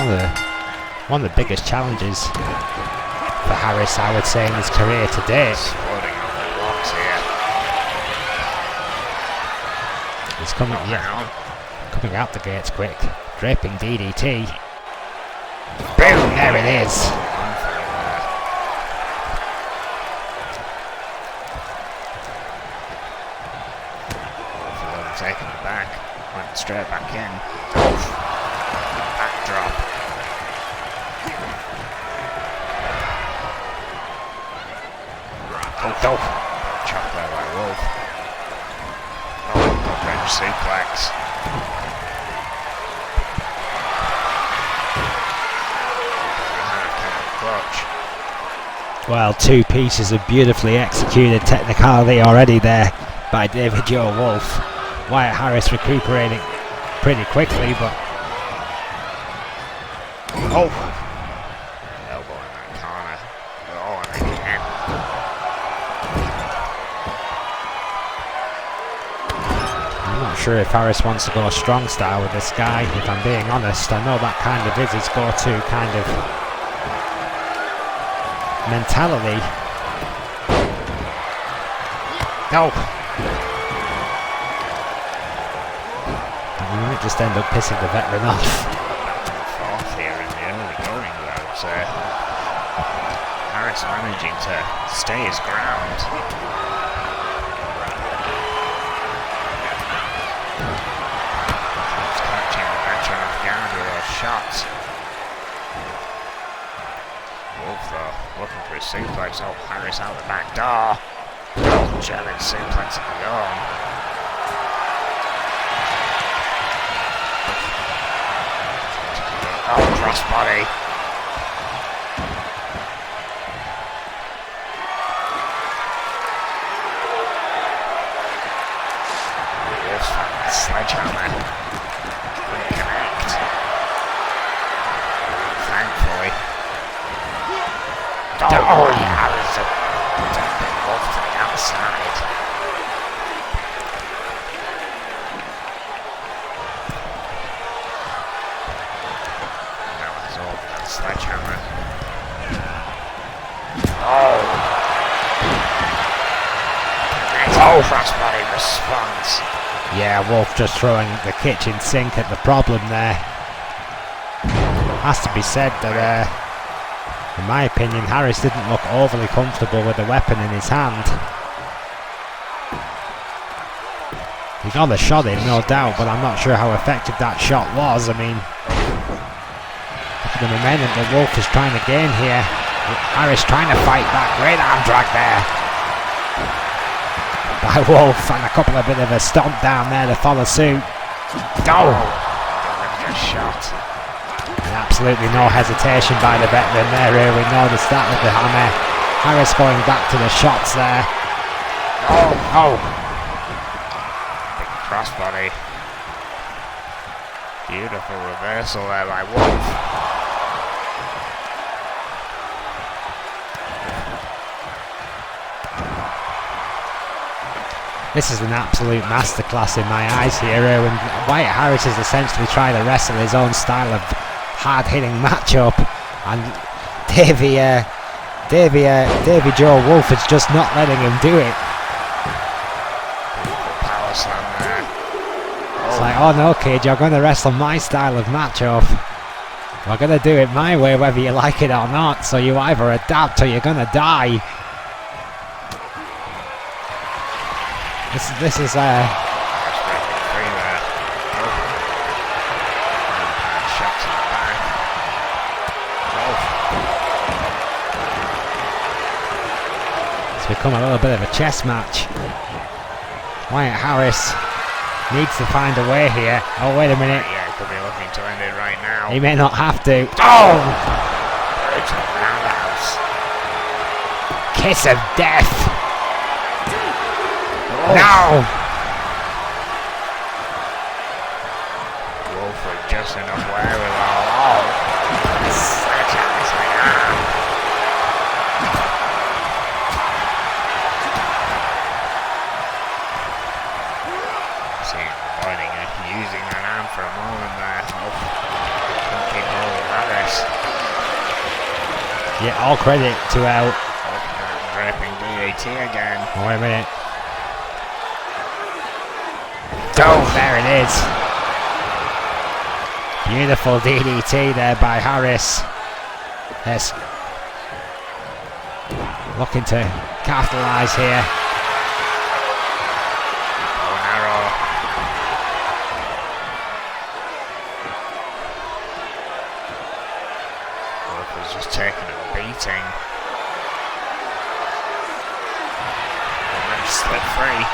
one of the biggest challenges for Harris, I would say, in his career to date. Exploding on the blocks here. He's coming out the gates quick, draping DDT. Boom! There it is. Taken back, went straight back in. Backdrop. Oh, chopped there by Wolf. Oh, good bench suplex. Clutch. Well, two pieces of beautifully executed technicality already there by Davy Joe Wolf. Wyatt Harris recuperating pretty quickly, but elbow in that corner. Oh, and again. I'm not sure if Harris wants to go strong style with this guy, if I'm being honest. I know that kind of is his go-to kind of mentality. No. You might just end up pissing the veteran off. Fourth here in the early going, though. Harris managing to stay his ground. He's catching the veteran off guard with those shots. Wolf, though, looking for his suplex. Oh, Harris out the back door. Oh, German suplex at the arm. Oh, crossbody. Wolf's found that sledgehammer. Couldn't connect. Thankfully. Oh, yeah, there's a big Wolf to the outside. Sledgehammer. Oh! Oh, crossbody response. Yeah, Wolf just throwing the kitchen sink at the problem there. Has to be said that, in my opinion, Harris didn't look overly comfortable with the weapon in his hand. He got a shot in, no doubt, but I'm not sure how effective that shot was. I mean, the momentum that Wolf is trying to gain here. Harris trying to fight back. Great arm drag there by Wolf, and a couple of bit of a stomp down there to follow suit. Oh! Delivered a shot. And absolutely no hesitation by the veteran there. We noticed that with the hammer. Harris going back to the shots there. Oh! Big crossbody. Beautiful reversal there by Wolf. This is an absolute masterclass in my eyes here, and Wyatt Harris is essentially trying to wrestle his own style of hard-hitting matchup, and Davy Joe Wolf is just not letting him do it. Power slam there. It's like, oh no kid, you're going to wrestle my style of matchup. We're going to do it my way whether you like it or not, so you either adapt or you're going to die. This is That's breaking free there. Shots in the back. it's become a little bit of a chess match. Wyatt Harris needs to find a way here. Oh wait a minute. Yeah, he could be looking to end it right now. He may not have to. Oh! It's a roundhouse. Kiss of death. Oh. No! Wolf with just enough wherewithal. Oh! Sledgehammer, it's like, ah! Seeing avoiding it, using that arm for a moment there. Oh! Couldn't keep hold of Harris. Yeah, all credit to Oh, draping DAT again. oh, wait a minute. Oh, there it is. Beautiful DDT there by Harris. Yes. Looking to capitalise here. Bow and arrow. Wolf was just taking a beating. And then slip free.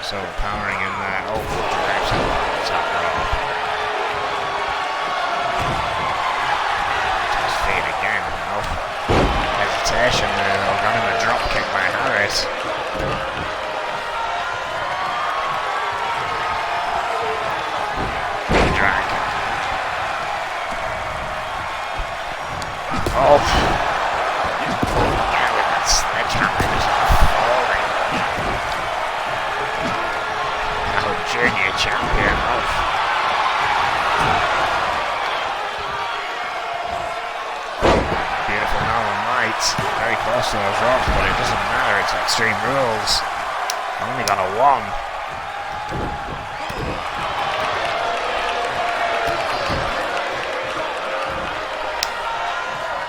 So powering in there. Oh, grabs him on the top rope. To his feet again. Oh, hesitation there though. Got him a drop kick by Harris. Big drag. Oh. Yeah, with that sledgehammer just falling. Junior champion. Beautiful Northern Lights. Very close to those ropes, but it doesn't matter. It's Extreme Rules. Only got a 1.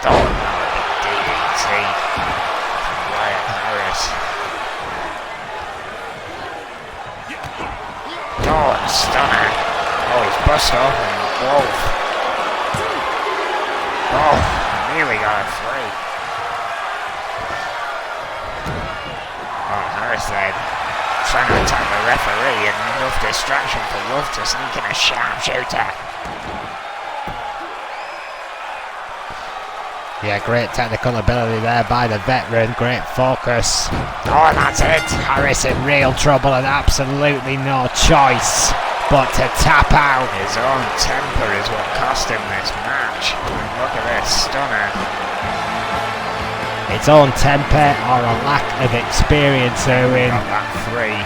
Oh, no, DDT from Wyatt Harris. Oh, stunner. Oh, he's bust open. Wolf. Oh, nearly got it free. Oh, Harris there trying to attack the referee and enough distraction for Wolf to sneak in a sharpshooter. Yeah, great technical ability there by the veteran. Great focus. Oh, and that's it. Harris in real trouble and absolutely no choice but to tap out. His own temper is what cost him this match. And look at this stunner. Its own temper or a lack of experience, Owen. Got that free.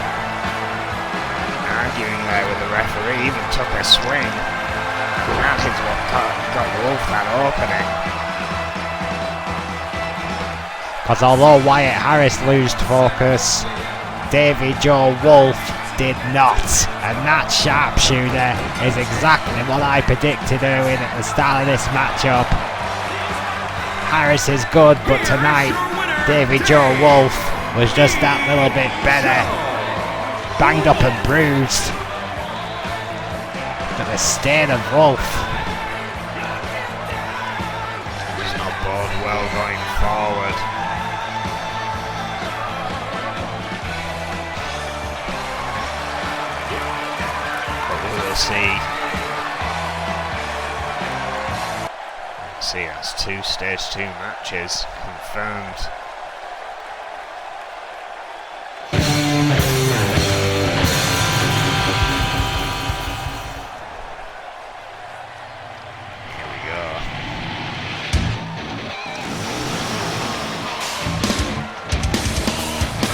Arguing there with the referee, even took a swing. That is what got Wolf that opening. Because although Wyatt Harris lost focus, Davy Joe Wolf did not. And that sharpshooter is exactly what I predicted, Owen, at the start of this matchup. Harris is good, but tonight Davy Joe Wolf was just that little bit better. Banged up and bruised. But the stain of Wolf. Does not bode well going forward. But we will see. See, that's 2 stage 2 matches confirmed. Here we go.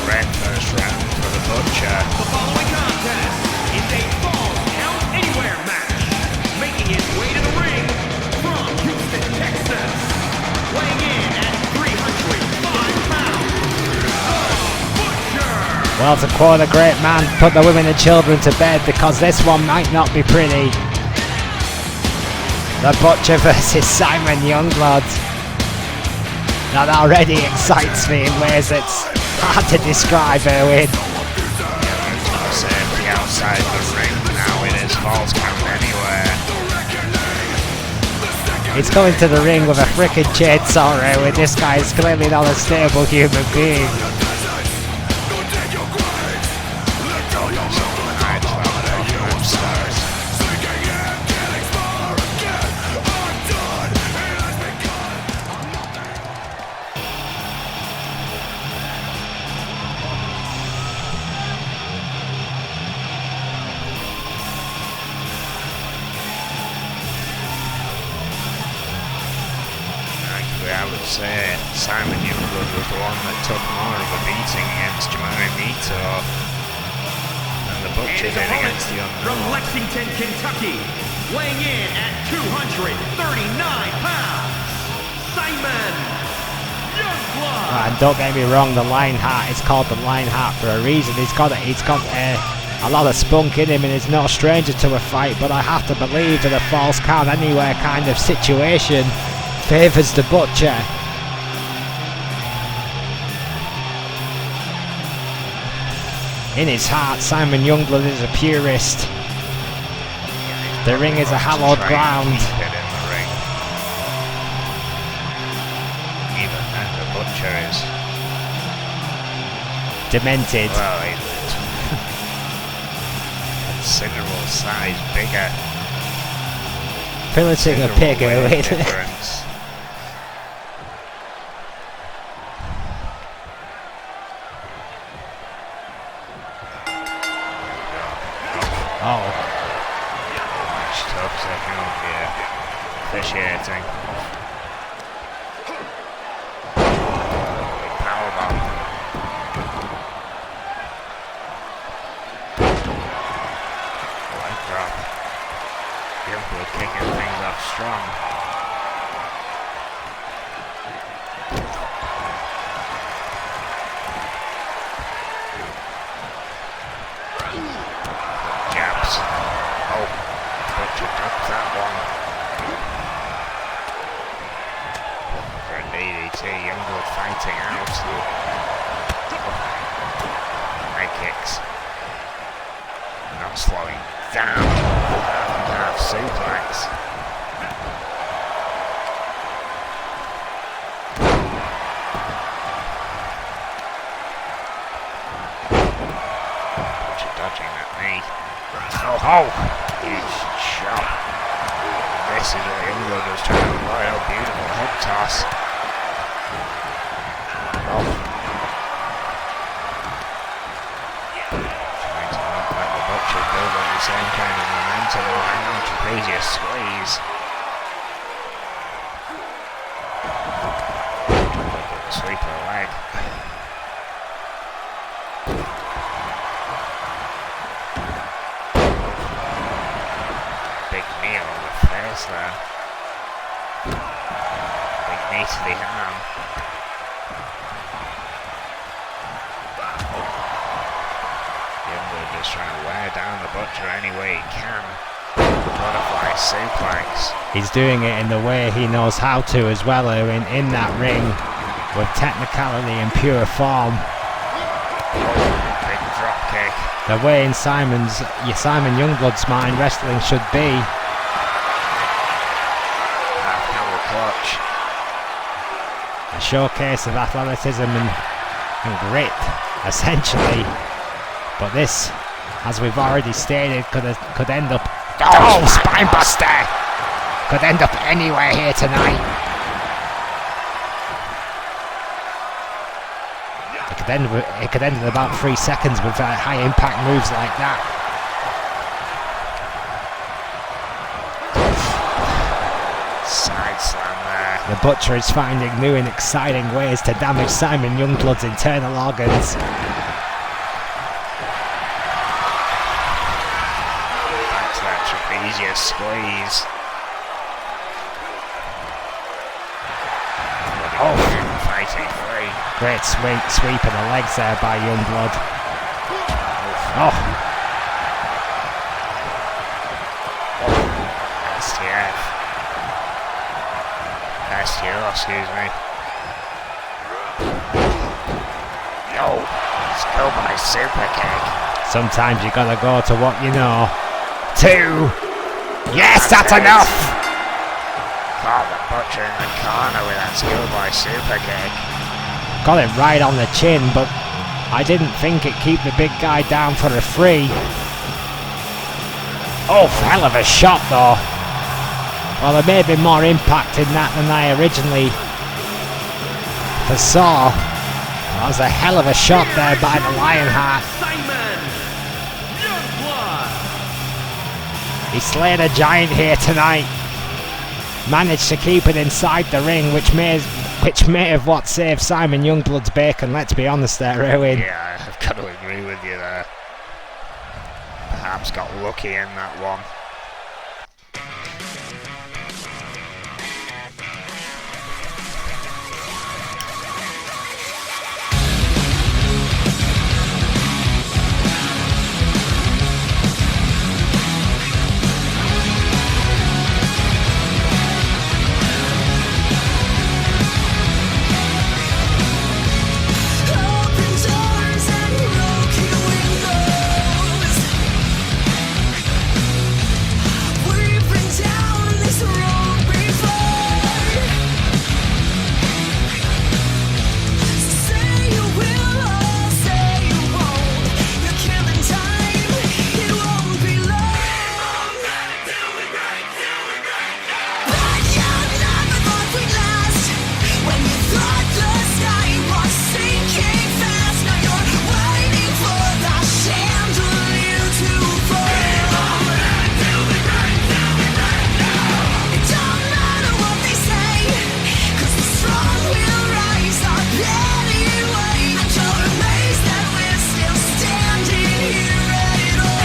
Great first round for the Butcher. The following contest is a Falls Count Anywhere match. Making his way to the ring from Houston, Texas. Weighing in at 305 pounds. The Butcher. Well, to quote a great man, put the women and children to bed because this one might not be pretty. The Butcher versus Simon Youngblood. That already excites me in ways that's hard to describe, Erwin. Safety outside the ring now. It is Falls Count Anywhere. He's going to the ring with a frickin' chainsaw, Erwin. This guy is clearly not a stable human being. I would say Simon Youngblood was the one that took more of a beating against Jamari Mito than the Butcher And his did opponent against the from Unknown. Lexington, Kentucky. Weighing in at 239 pounds. Simon Youngblood. And don't get me wrong, the Lionheart is called the Lionheart for a reason. He's got a lot of spunk in him and is no stranger to a fight, but I have to believe that a Falls Count Anywhere kind of situation favours the Butcher. In his heart, Simon Youngblood is a purist. The ring is a hallowed ground. Keep it in the ring. Even then, the Butcher is Demented. well, he's considerable size bigger. Piloting a Considerable pig, weight Erwin. difference. Oh, Match tough second here. Officiating. Powerbomb. Leg drop. Youngblood kicking things off strong. Jabs. Oh, Butcher drops that one. For a DDT, Youngblood fighting out. High kicks. Not slowing down. Half suplex. Butcher dodging that knee. Oh, huge shot. This is what Youngblood was trying to avoid. Oh, beautiful hook toss. Oh. Trying to not let the Butcher build up the same kind of momentum or hang on to previous squeeze. Sweep of the leg. Big knee on the face there. Big knee to the arm. Youngblood just trying to wear down the Butcher any way he can. Butterfly suplex. he's doing it in the way he knows how to as well, Erwin, in that ring with technicality and pure form. Big drop kick. The way in Simon Youngblood's mind wrestling should be. Half camel clutch. A showcase of athleticism and grit, essentially. But this, as we've already stated, could end up. Oh, spinebuster! Could end up anywhere here tonight. it could end in about 3 seconds with high impact moves like that. Side slam there. The Butcher is finding new and exciting ways to damage Simon Youngblood's internal organs. Back to that trapezius squeeze. Oh, Fighting free. great sweep of the legs there by Youngblood. Oh, STO, excuse me. No, let's go by super kick. sometimes you gotta go to what you know. 2. Yes, that's enough! Caught the Butcher in the corner with that schoolboy super kick. Got it right on the chin, but I didn't think it'd keep the big guy down for a 3. Oh, hell of a shot though. Well, there may be more impact in that than I originally foresaw. That was a hell of a shot there by the Lionheart. Simon Youngblood. He slayed a giant here tonight. Managed to keep it inside the ring, which may have what saved Simon Youngblood's bacon. Let's be honest there, Erwin. Yeah, I've got to agree with you there. Perhaps got lucky in that one. Open doors and broken windows. We've been down this road before. Say you will or say you won't. You're killing time. It won't be long. But you never thought we'd last. When you thought the sky was sinking fast, now you're waiting for the chandelier to fall. It don't matter what they say, 'cause the strong will rise up anyway. And you're amazed that we're still standing here at it all.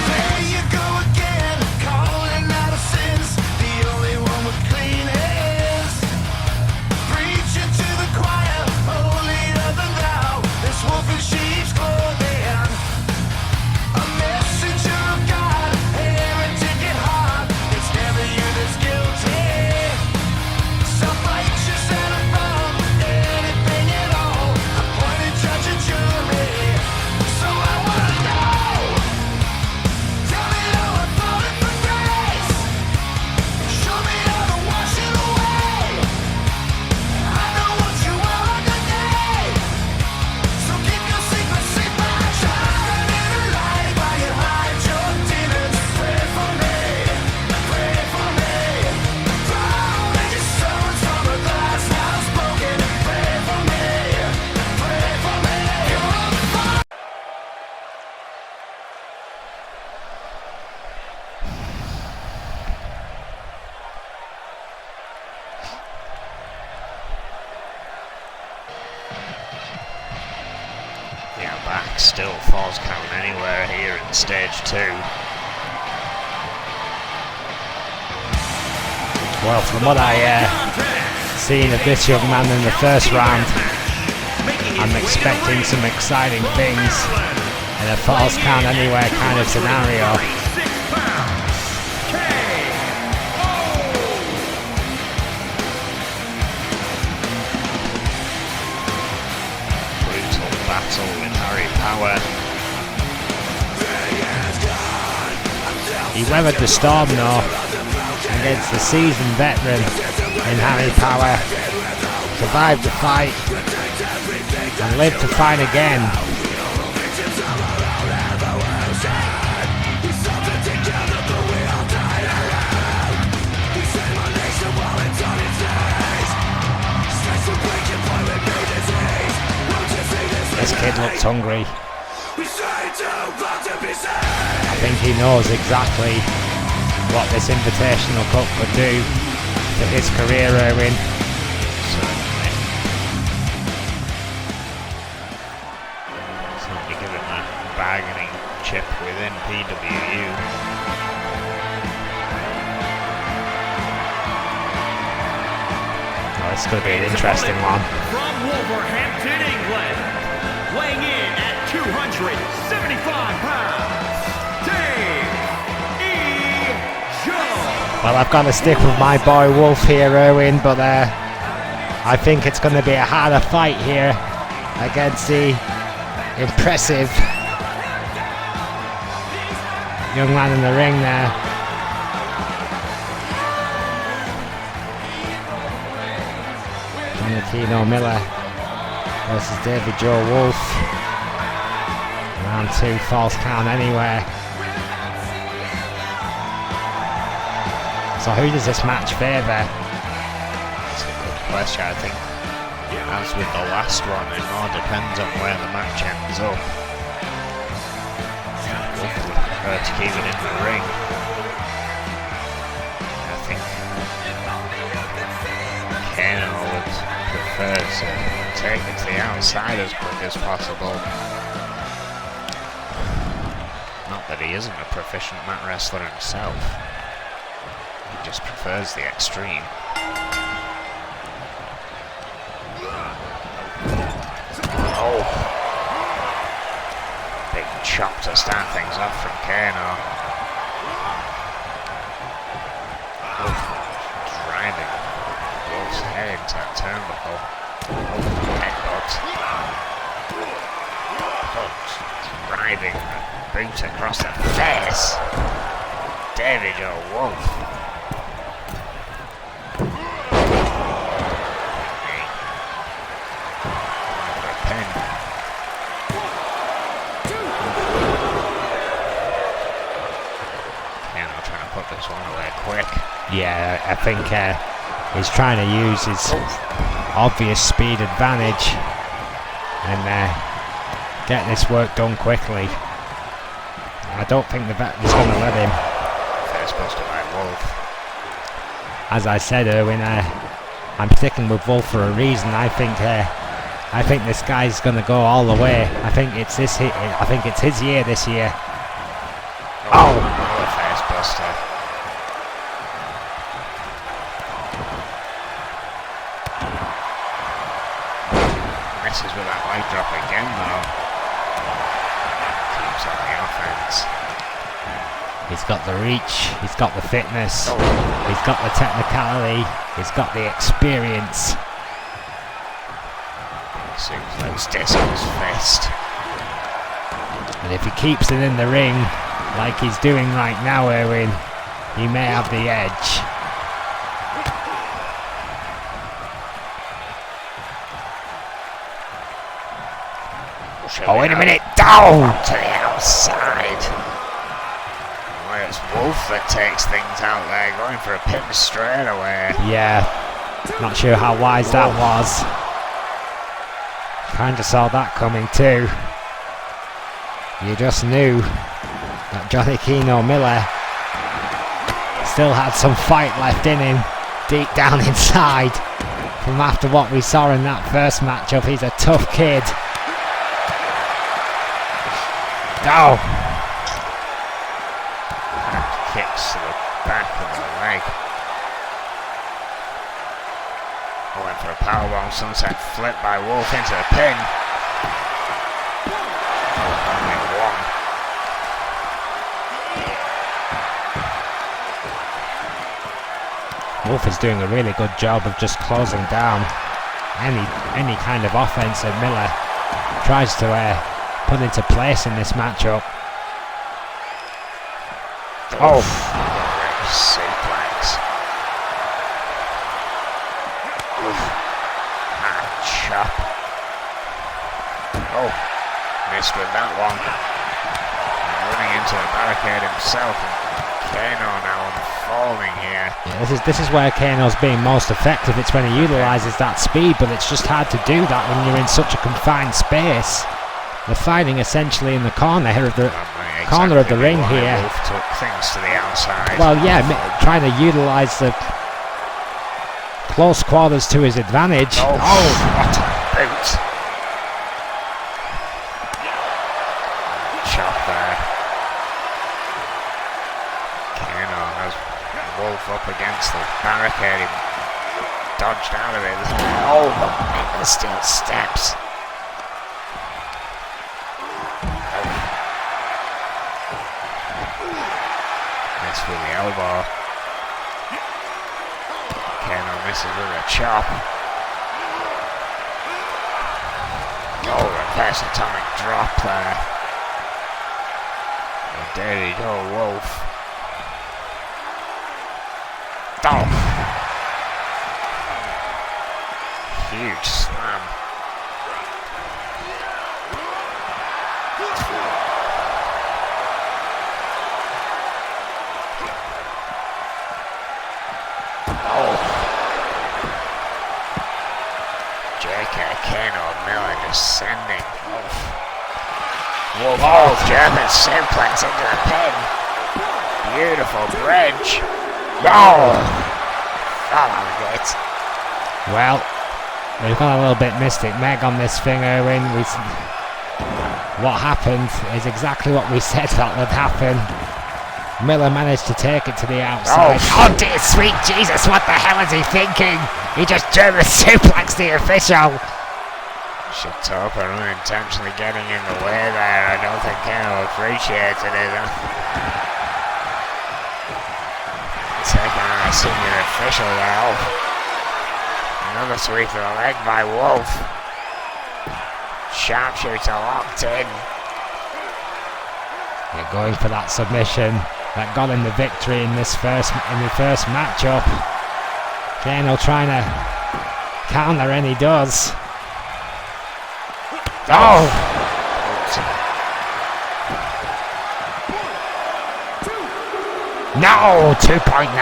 There you go again, calling out of sins. The only one with clean hands. Preaching to the choir, holier than thou. This wolf in sheep's clothing. A messenger of God, heretic at heart. It's never you that's guilty. Self-righteous and above anything at all. Appointed judge and jury. So I wanna know. Tell me how I fallen from grace. Show me how to wash it away. I know what you are underneath. So keep your secret secret. Shining a light while you hide your demons. Pray for me. Pray for me. Drown in your stones from a glass house broken. Pray for me. Pray for me. You're on fire. Yeah, back still falls count anywhere here in stage 2. Well, from what I seen of this young man in the first round, I'm expecting some exciting things in a falls count anywhere kind of scenario. 6 pounds. K.O. battle with Harry Power. He weathered the storm though against the seasoned veteran in Harry Power. Survived the fight and lived to fight again. This kid looks hungry. I think he knows exactly what this Invitational Cup could do to his career, Erwin. Certainly. Certainly given the bargaining chip within PWU. Oh, it's going to be an interesting one. From Wolverhampton, England, weighing in at 275 pounds, Dave E. Jones. Well, I've got to stick with my boy Wolf here, Erwin, but I think it's going to be a harder fight here against the impressive young man in the ring there. Tino Miller versus David Joe Wolf. Round 2, false count anywhere. So who does this match favour? That's a good question. I think, as with the last one, it all depends on where the match ends up. Wolf would prefer to keep it in the ring. I think Kano would prefer to take it to the outside as quick as possible. Not that he isn't a proficient mat wrestler himself. He just prefers the extreme. Oh! Big chop to start things off from Kano. Driving Wolf's head into that turnbuckle. Headbutt. Driving the boot across the face. David Wolf. This one away quick. Yeah, I think he's trying to use his obvious speed advantage and get this work done quickly. I don't think the veteran's going to let him. They're supposed to like Wolf. As I said, Erwin, I'm sticking with Wolf for a reason. I think this guy's going to go all the way. I think it's his year this year. Oh, what a face buster. Messes with that leg drop again though. Keeps on the offense. He's got the reach, he's got the fitness, he's got the technicality, he's got the experience. Suplex Disco's fist. And if he keeps it in the ring like he's doing right now, Erwin, he may have the edge. Oh, wait a minute, down to the outside. Well, it's Wolf that takes things out there, going for a pin straight away. Yeah, not sure how wise that was. Kinda saw that coming too. You just knew that Johnny Keno Miller still had some fight left in him, deep down inside, from after what we saw in that first matchup. He's a tough kid. Oh! Kicks to the back of the leg. Going for a powerbomb, sunset flip by Wolf into the pin. Only one. Wolf is doing a really good job of just closing down any kind of offense at Miller. tries to put into place in this matchup. Oh, suplex. Chop. Oh, missed with that one. Running into the barricade himself. Kano now falling here. Yeah, this is where Kano's being most effective. It's when he utilises that speed, but it's just hard to do that when you're in such a confined space. They're fighting essentially in the corner here of the ring here. Wolf took things to the outside. Well, yeah, trying to utilise the close quarters to his advantage. Oh, what a boot! Chop there. Kano has Wolf up against the barricade. He dodged out of it. Oh, the steel steps. Miss with the elbow. Kano misses with a chop. Oh, reverse atomic drop there. And there you go, Wolf. Oh! Huge slam. Kano Miller descending. Wolf. Oh, German suplex into the pin. Beautiful bridge. Oh, followed it. Well, we've got a little bit Mystic Meg on this thing, Erwin. What happened is exactly what we said that would happen. Miller managed to take it to the outside. Oh dear sweet Jesus, what the hell is he thinking? He just German suplexed the official. Shitopa unintentionally getting in the way there. I don't think Kano appreciated it. Taking on a senior official there. Another sweep to the leg by Wolf. Sharpshooter locked in. They're going for that submission that got him the victory in the first matchup. Kano trying to counter, and he does. Oh! No! 2.9!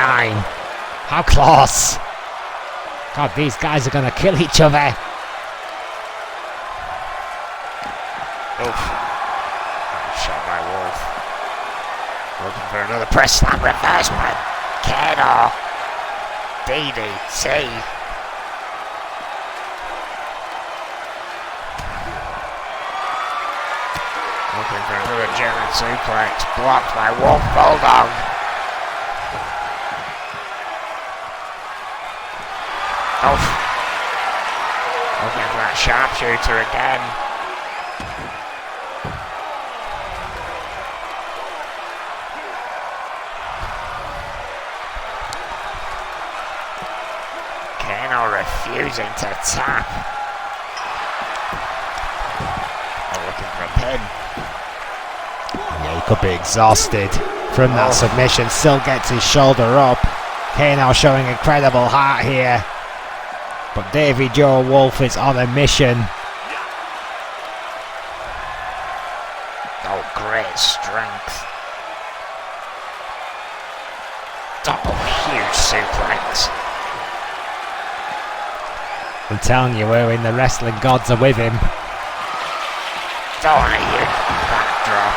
How close! God, these guys are gonna kill each other. Oof. Shot by Wolf. Looking for another press slam reverse by Kano. DDT. Looking for another German suplex, blocked by Wolf Bulldog. Oh. Looking for that sharpshooter again. Kano refusing to tap. Looking for a pin. Yeah, he could be exhausted from that submission. Still gets his shoulder up. Kano showing incredible heart here. But Davy Joe Wolf is on a mission. Oh, great strength. Oh, huge suplex. I'm telling you, Erwin, the wrestling gods are with him. Oh, a huge backdrop.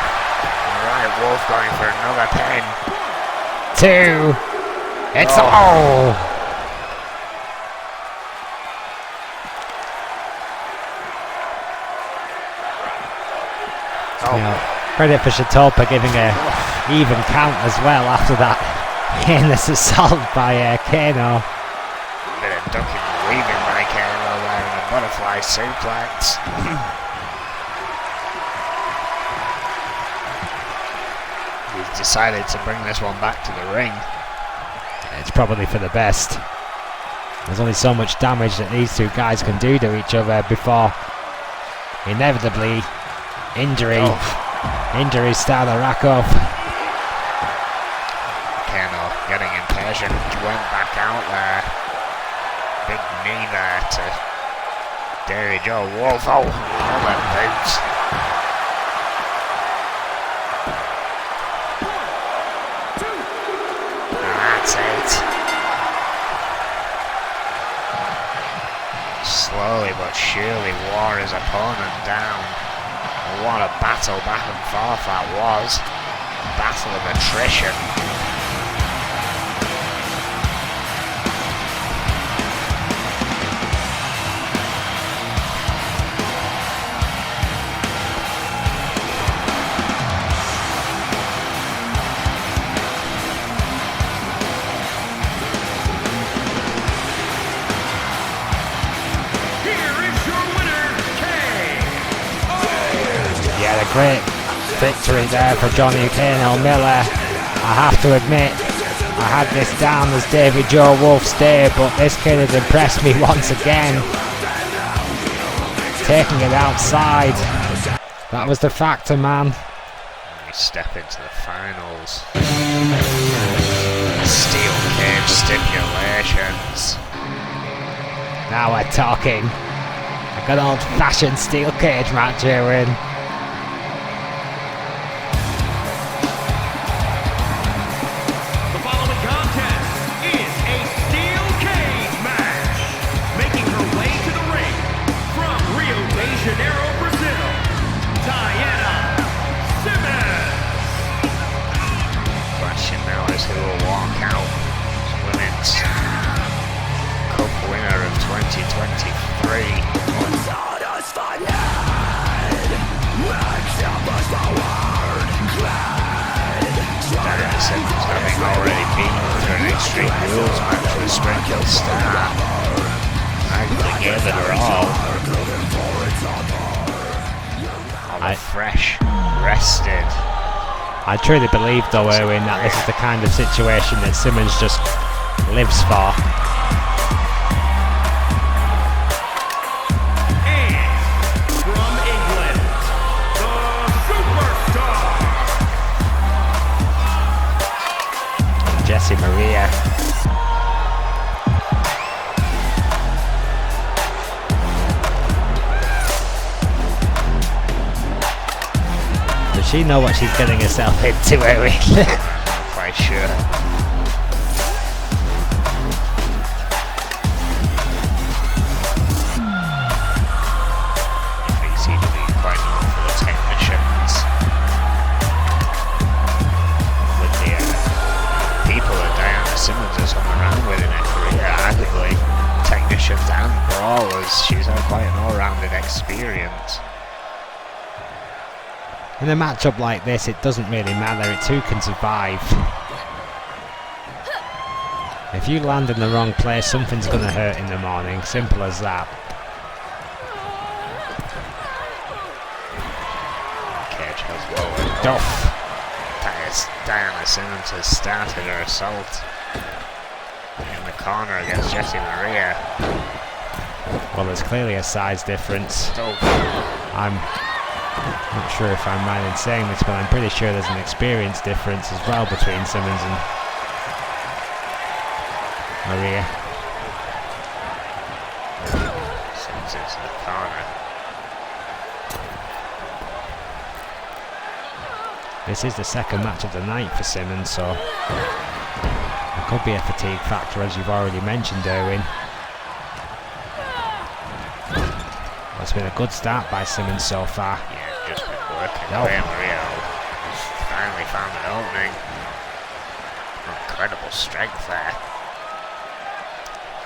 Alright, Wolf going for another pin. 2. It's oh. You know, credit for Shitopa giving a even count as well after that heinous assault by Kano. Bit of ducking and weaving by Kano there and a butterfly suplex. He's decided to bring this one back to the ring. It's probably for the best. There's only so much damage that these two guys can do to each other before Inevitably, injuries start to rack up. Kano getting impatient, went back out there. Big knee there to Davy Joe Wolf. Oh, another boot. That's it. Slowly but surely wore his opponent down. And what a battle back and forth that was. Battle of attrition. Great victory there for Johnny Kano Miller. I have to admit, I had this down as Davy Joe Wolf's day, but this kid has impressed me once again. Taking it outside. That was the factor, man. We step into the finals. Steel cage stipulations. Now we're talking. A good old-fashioned steel cage match here, Win. Who will walk out Women's Cup winner of 2023. Diana Simmons having already been through an Extreme Rules match with Sprinkle Star. Arguably gave it her all. Fresh, rested. I truly believe, though, Erwin, that this is the kind of situation that Simmons just lives for. And from England, the superstar, Jessie Maria. Does she know what she's getting herself into, Erwin? Not quite sure. They seem to be quite known for the technicians. With the people that Diana Simmons has hung around with in her career, arguably technicians and brawlers, she's had quite an all-rounded experience. In a matchup like this, it doesn't really matter, it's who can survive. If you land in the wrong place, something's going to hurt in the morning, simple as that. Cage has lowered off. Diana Simmons has started her assault in the corner against Jessie Maria. Well, there's clearly a size difference. I'm not sure if I'm right in saying this, but I'm pretty sure there's an experience difference as well between Simmons and Maria. Simmons into the corner. This is the second match of the night for Simmons, so there could be a fatigue factor, as you've already mentioned, Erwin. Well, it's been a good start by Simmons so far. Yeah, just been working away. Maria has finally found an opening. Incredible strength there.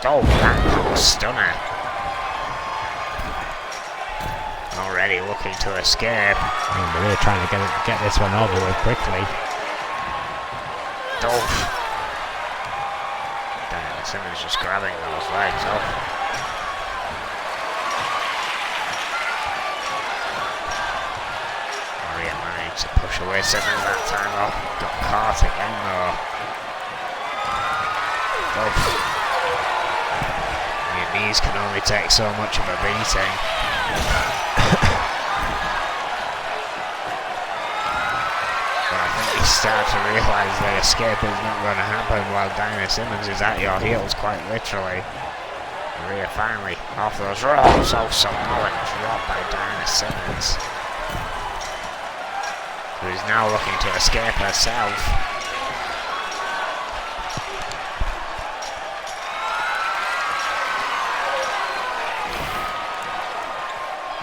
Oh, that was stunner. Already looking to escape. And Maria trying to get this one over with quickly. Dolph. Diana Simmons just grabbing those legs off. Maria managed to push away Simmons that time though. Got caught again though. Dolph. Your knees can only take so much of a beating. start to realise that escape is not going to happen while Diana Simmons is at your heels, quite literally. Maria finally off those rolls. Oh, Samoan drop by Diana Simmons, who is now looking to escape herself.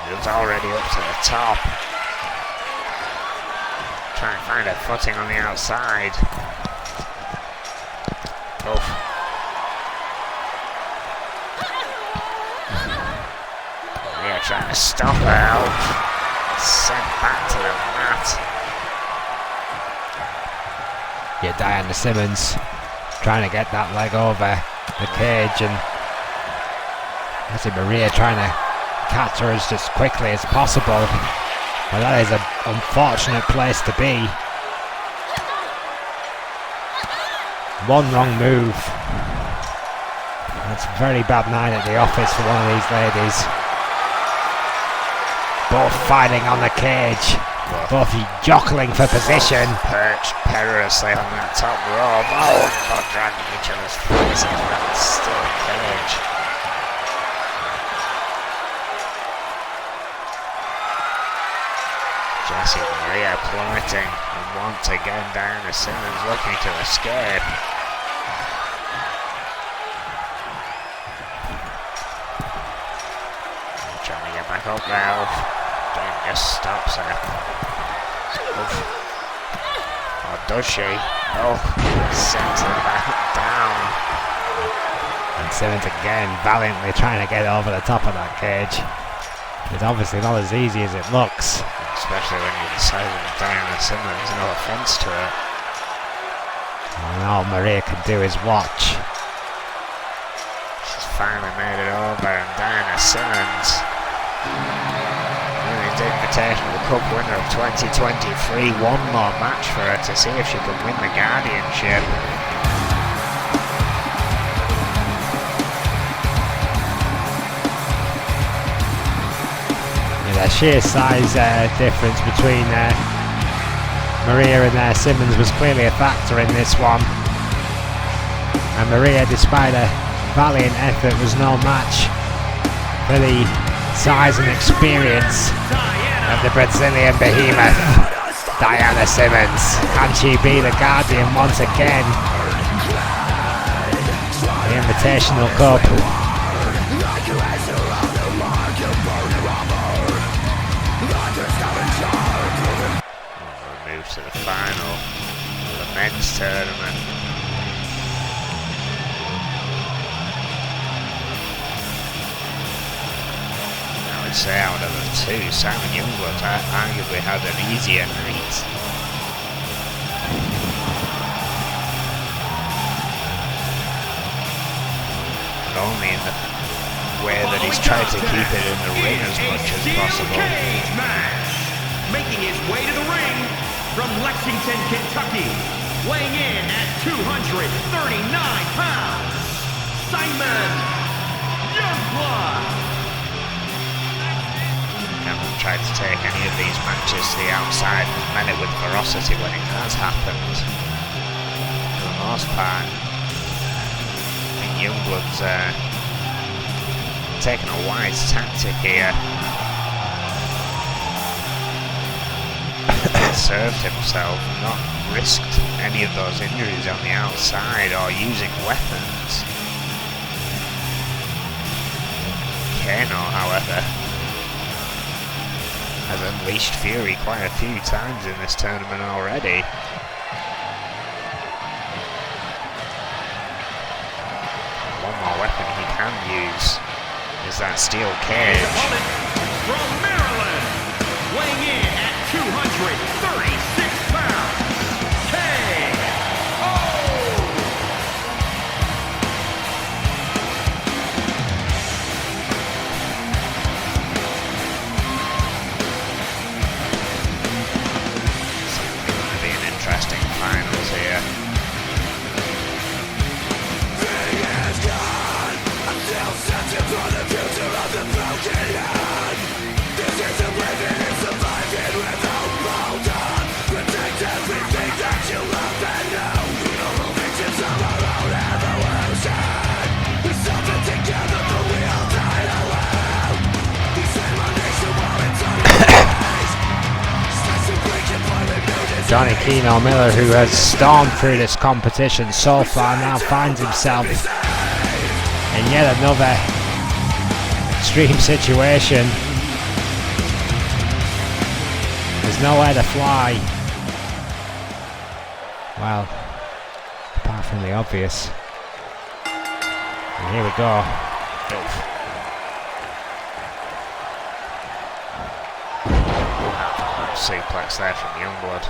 It's already up to the top. Trying to find a footing on the outside. Oof. Yeah, trying to stop her out. Sent back to the mat. Yeah, Diana Simmons trying to get that leg over the cage, and I see Maria trying to catch her as just quickly as possible. But that is an unfortunate place to be. One wrong move. That's a very bad night at the office for one of these ladies. Both fighting on the cage. Both jockling for position. Perched perilously on that top rope. Oh, God, dragging each other's faces around the steel cage. Jessie Maria plummeting, and once again Diana Simmons looking to escape. Trying to get back up now. Jane just stops her. Oof. Or does she? Oh, sends her back down. And Simmons again valiantly trying to get over the top of that cage. It's obviously not as easy as it looks. Especially when you decide with Diana Simmons, no offence to her. And all Maria can do is watch. She's finally made it over, and Diana Simmons, the Invitational Cup winner of 2023, one more match for her to see if she can win the Guardianship. The sheer size difference between Maria and Simmons was clearly a factor in this one. And Maria, despite a valiant effort, was no match for the size and experience of the Brazilian behemoth, Diana Simmons. Can she be the Guardian once again? The Invitational Cup. We'll move to the final of the men's tournament. I would say out of the two, Simon Youngblood arguably had an easier night. But only in the way that he's tried to keep it in the ring as much as possible. Making his way to the ring from Lexington, Kentucky, weighing in at 239 pounds, Simon Youngblood. Haven't tried to take any of these matches to the outside and met it with ferocity when it has happened. For the most part, I think Youngblood's taken a wise tactic here. Served himself, not risked any of those injuries on the outside or using weapons. Kano, however, has unleashed fury quite a few times in this tournament already. One more weapon he can use is that steel cage. From Maryland, weighing in at 236 pounds, K.O. Certainly going to be an interesting finals here. For the future of the broken hand, this is a living in survival. Johnny Keno Miller, who has stormed through this competition so far, now finds himself in yet another extreme situation. There's nowhere to fly. Well, apart from the obvious. And here we go. Suplex there from Youngblood.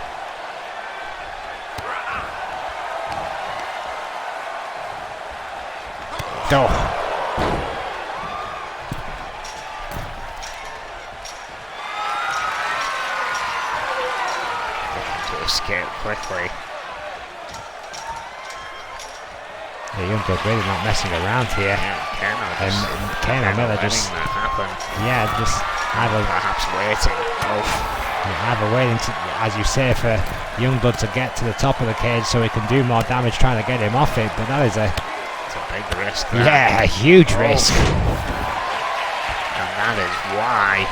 Oh. To escape quickly. Yeah, Youngblood really not messing around here. Yeah, And Keno Miller just, that happen. yeah, just either, Perhaps waiting. either waiting to, as you say, for Youngblood to get to the top of the cage so he can do more damage trying to get him off it. But that is It's a big risk there. yeah, a huge risk. And that is why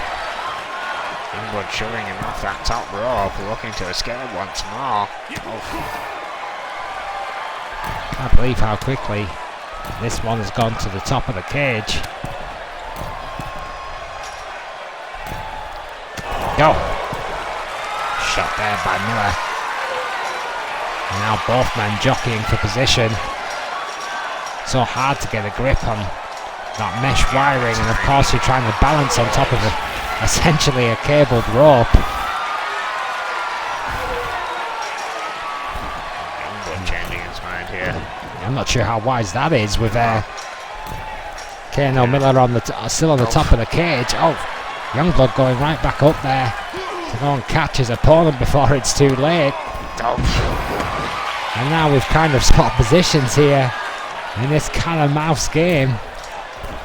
Youngblood shoving him off that top rope, looking to escape once more. Can't believe how quickly this one has gone to the top of the cage. Go! Shot there by Miller. And now both men jockeying for position. So hard to get a grip on that mesh wiring, and of course you're trying to balance on top of essentially a cabled rope. Changing his mind here. I'm not sure how wise that is with Keno Miller on the still on the top of the cage. Oh, Youngblood going right back up there to go and catch his opponent before it's too late. And now we've kind of swapped positions here, and this cat and mouse game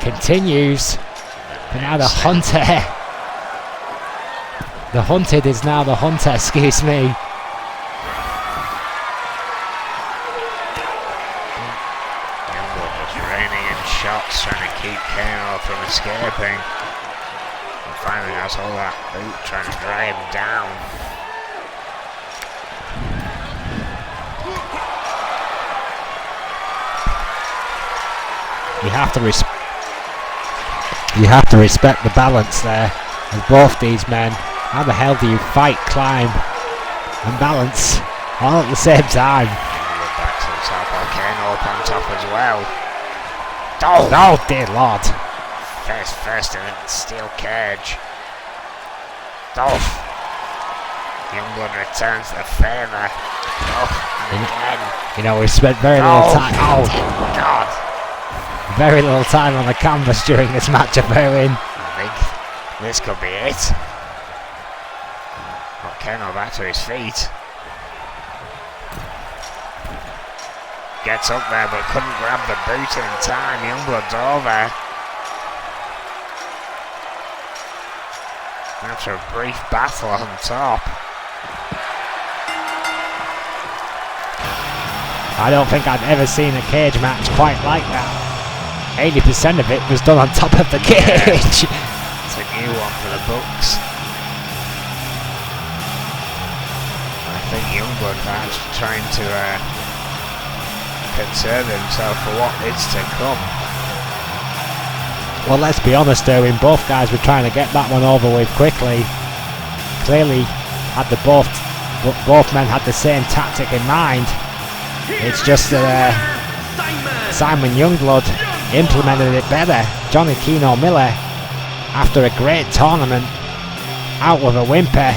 continues. But now the hunted is now the hunter, excuse me. Shots trying to keep Kano from escaping. And finally has all that boot trying to drag him down. You have to respect the balance there of both these men. How the hell do you fight, climb and balance all at the same time? Back to the top, Kano up on top as well. Oh dear Lord. First in the steel cage. Youngblood returns the favour. And again. You know, we spent very little time. Oh God. Very little time on the canvas during this match of Owen. I think this could be it. Got Kano back to his feet. Gets up there but couldn't grab the boot in time. Youngblood's over. After a brief battle on top. I don't think I've ever seen a cage match quite like that. 80% of it was done on top of the cage. It's a new one for the books. I think Youngblood perhaps trying to conserve himself for what is to come. Well, let's be honest, Erwin, both guys were trying to get that one over with quickly. Clearly, had both men had the same tactic in mind. It's just that Simon Youngblood implemented it better. Johnny Keno Miller, after a great tournament, out with a whimper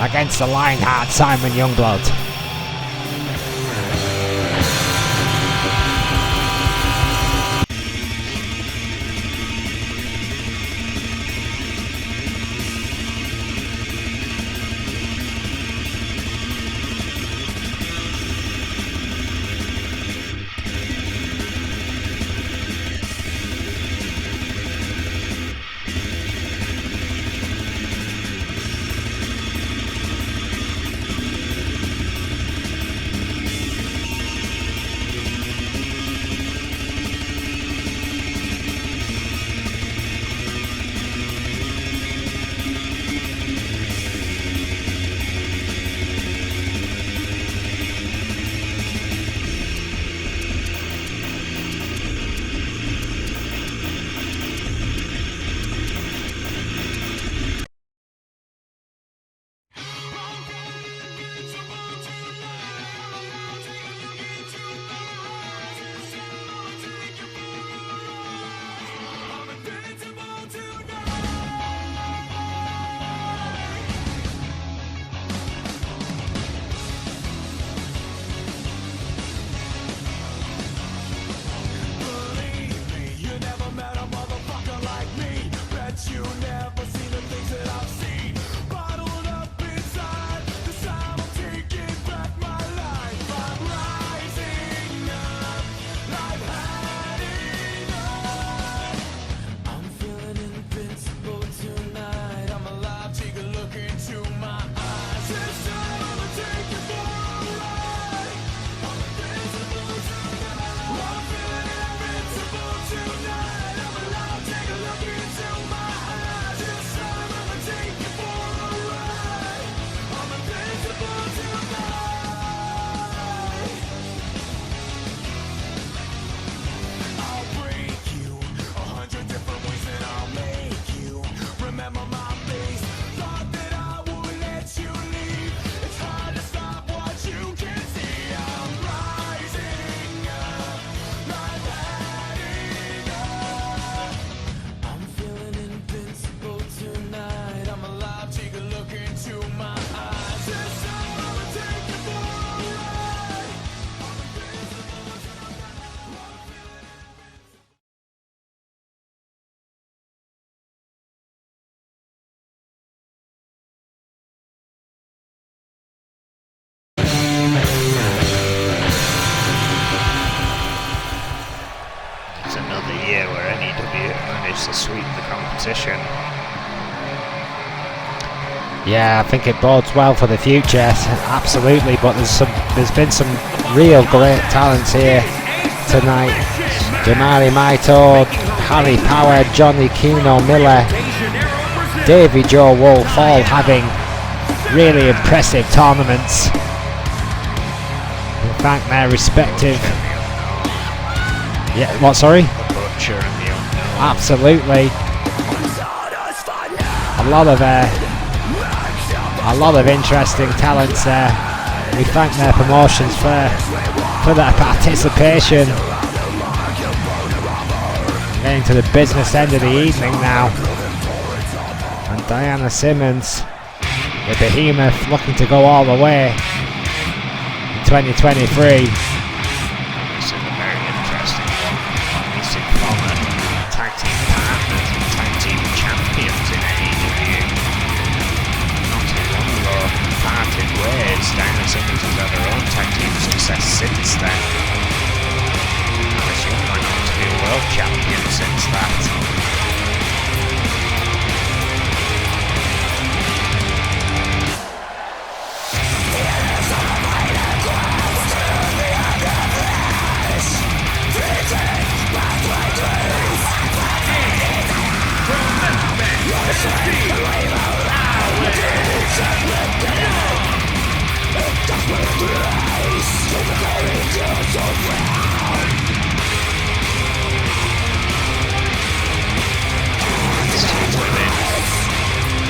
against the Lionheart Simon Youngblood. position. Yeah, I think it bodes well for the future, absolutely. But there's been some real great talents here tonight. Jamari Maito, Harry Power, Johnny Keno Miller, Davy Joe Wolf, all having really impressive tournaments. In fact, their respective. Yeah, what? Sorry. The Butcher and the Unknown. Absolutely. A lot of interesting talents there. We thank their promotions for their participation. Getting to the business end of the evening now. And Diana Simmons, the behemoth, looking to go all the way in 2023. This is a very interesting one. Missing former tag team partners and tag team champions in AEW. Not too long ago, parted ways. Diana Simmons has had her own tag team success since then. Alice Young went on to be world champion since that.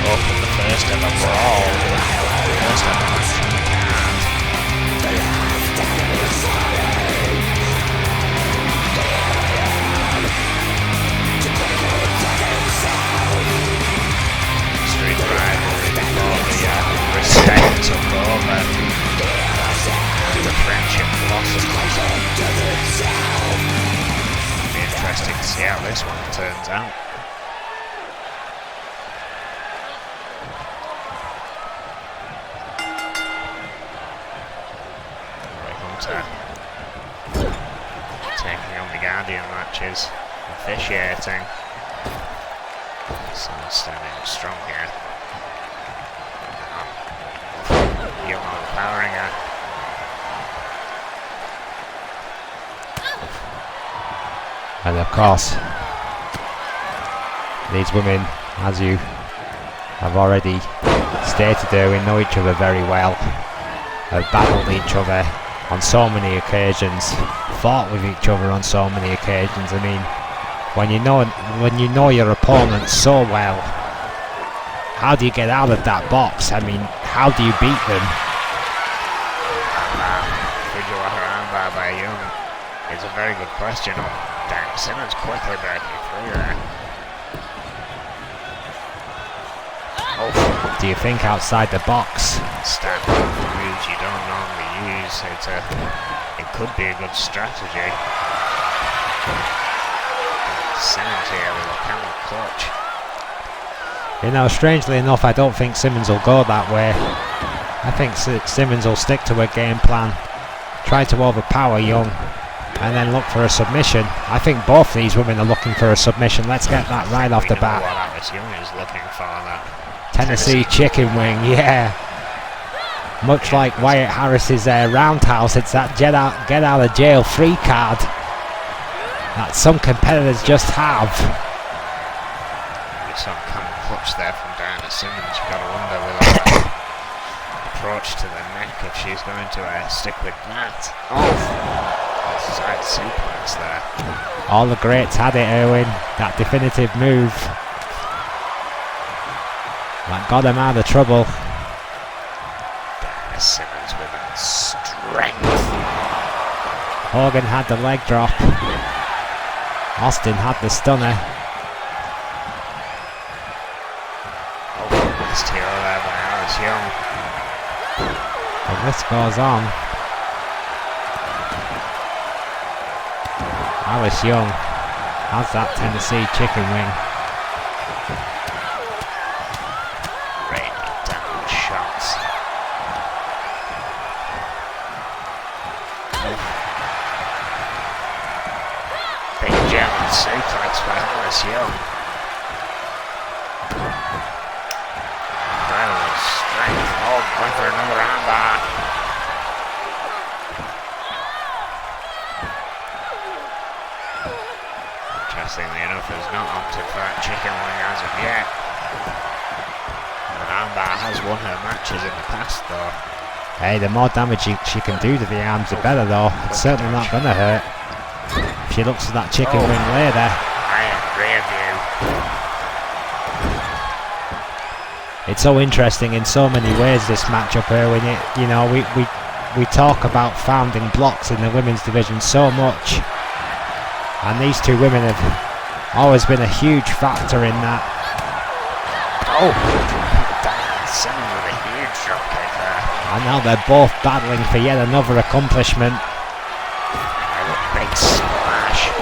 Open the first ever brawl, first ever match on the card. Street rivalry before the respect took over. The friendship blossomed. It'll be interesting to see how this one turns out. Taking on the Guardian matches, officiating. So standing up strong here. Young overpowering her. And of course, these women, as you have already stated there, we know each other very well, have battled each other on so many occasions, fought with each other on so many occasions. I mean, when you know your opponent so well, how do you get out of that box? I mean, how do you beat them? Fujiwara armbar by Young is a very good question. Diana Simmons quickly breaking free there. Do you think outside the box? Standing moves you don't normally use. It could be a good strategy. Simmons here with a camel clutch. You know, strangely enough, I don't think Simmons will go that way. I think Simmons will stick to her game plan, try to overpower Young, and then look for a submission. I think both these women are looking for a submission. Let's get that right off the bat. What Alice Young is looking for, that Tennessee chicken wing, yeah. Much like Wyatt Harris's roundhouse, it's that get out of jail free card that some competitors just have. We saw a camel clutch there from Diana Simmons. You've got to wonder with her approach to the neck if she's going to stick with that. Side suplex there. All the greats had it, Erwin. That definitive move that got him out of trouble. Diana Simmons with that strength. Hogan had the leg drop. Austin had the stunner. Nice TO there by Alice Young. The list goes on. Alice Young has that Tennessee chicken wing. Raining down shots. Big German suplex by Alice Young. She's not opted for that chicken wing as of yet. But armbar has won her matches in the past though. Hey, the more damage she can do to the arms, the better though. It's certainly not going to hurt. If she looks for that chicken wing later. I agree with you. It's so interesting in so many ways, this matchup here. When we talk about founding blocks in the women's division so much, and these two women have always been a huge factor in that. Oh, Simmons with a huge drop kick there. And now they're both battling for yet another accomplishment. And a big splash.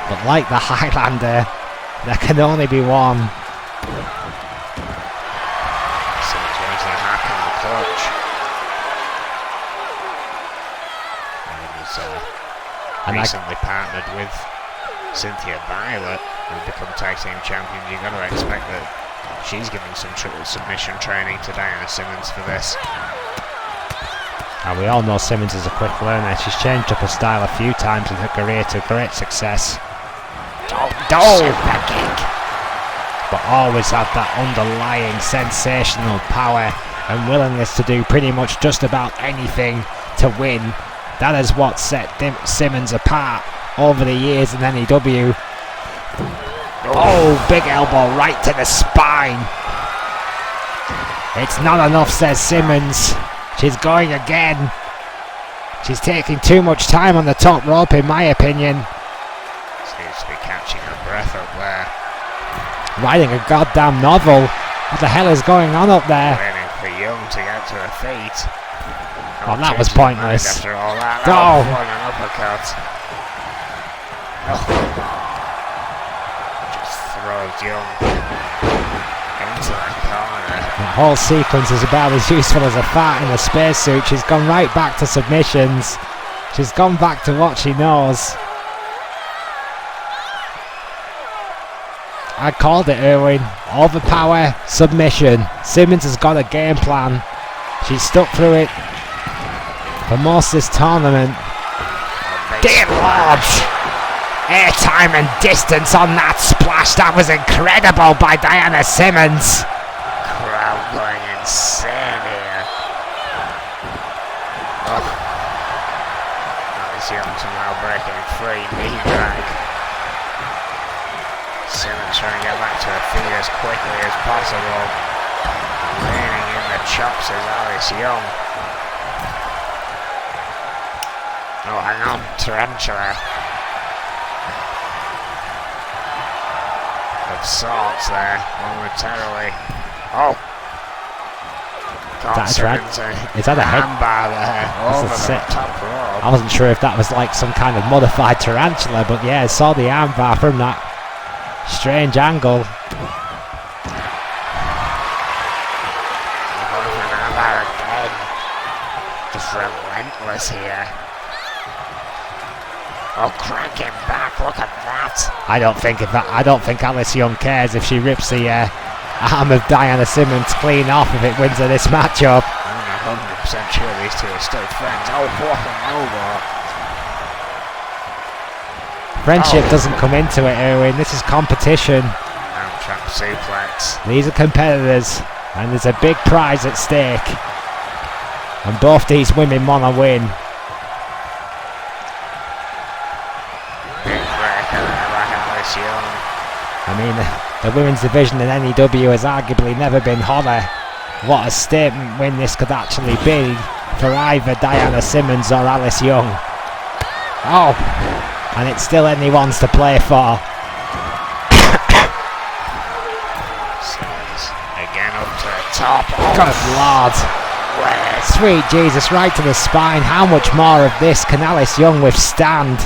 But like the Highlander, there can only be one. Simmons wins the hack in the clutch. And he's recently partnered with Cynthia Violet, who've become tag team champions. You've got to expect that she's giving some submission training to Diana Simmons for this. And we all know Simmons is a quick learner. She's changed up her style a few times in her career to great success. Super kick. But always had that underlying sensational power and willingness to do pretty much just about anything to win. That is what set Simmons apart over the years in NEW. Oh, big elbow right to the spine. It's not enough, says Simmons. She's going again. She's taking too much time on the top rope, in my opinion. Seems to be catching her breath up there. Writing a goddamn novel. What the hell is going on up there? Waiting for Young to get to her feet. Oh, that was pointless. After all that, Oh. What an uppercut. Oh. Just throws Young into the corner. The whole sequence is about as useful as a fart in a spacesuit. She's gone right back to submissions. She's gone back to what she knows. I called it, Irwin. Overpower, submission. Simmons has got a game plan. She's stuck through it for most of this tournament. Dear Lord! Airtime and distance on that splash. That was incredible by Diana Simmons. Crowd going insane here. Oh. Nice Young somehow breaking free. Knee drag. Simmons trying to get back to her feet as quickly as possible. Landing in the chops as Alice Young. Oh, hang on, Tarantula. Of sorts there, momentarily. Oh! Is that a head? Armbar there, over the top rope. I wasn't sure if that was like some kind of modified tarantula, but yeah, I saw the armbar from that strange angle. Armbar again. Just relentless here. Oh, cranking back! Look at that! I don't think Alice Young cares if she rips the arm of Diana Simmons clean off if it wins her this matchup. I'm 100% sure these two are still friends. Oh, what an elbow! Friendship doesn't come into it, Irwin. This is competition. Arm trap suplex. These are competitors, and there's a big prize at stake. And both these women want to win. I mean, the women's division in NEW has arguably never been hotter. What a statement win this could actually be for either Diana Simmons or Alice Young. Oh, and it's still anyone's to play for. Simmons again up to the top. Oh, Good Lord. Sweet Jesus, right to the spine. How much more of this can Alice Young withstand?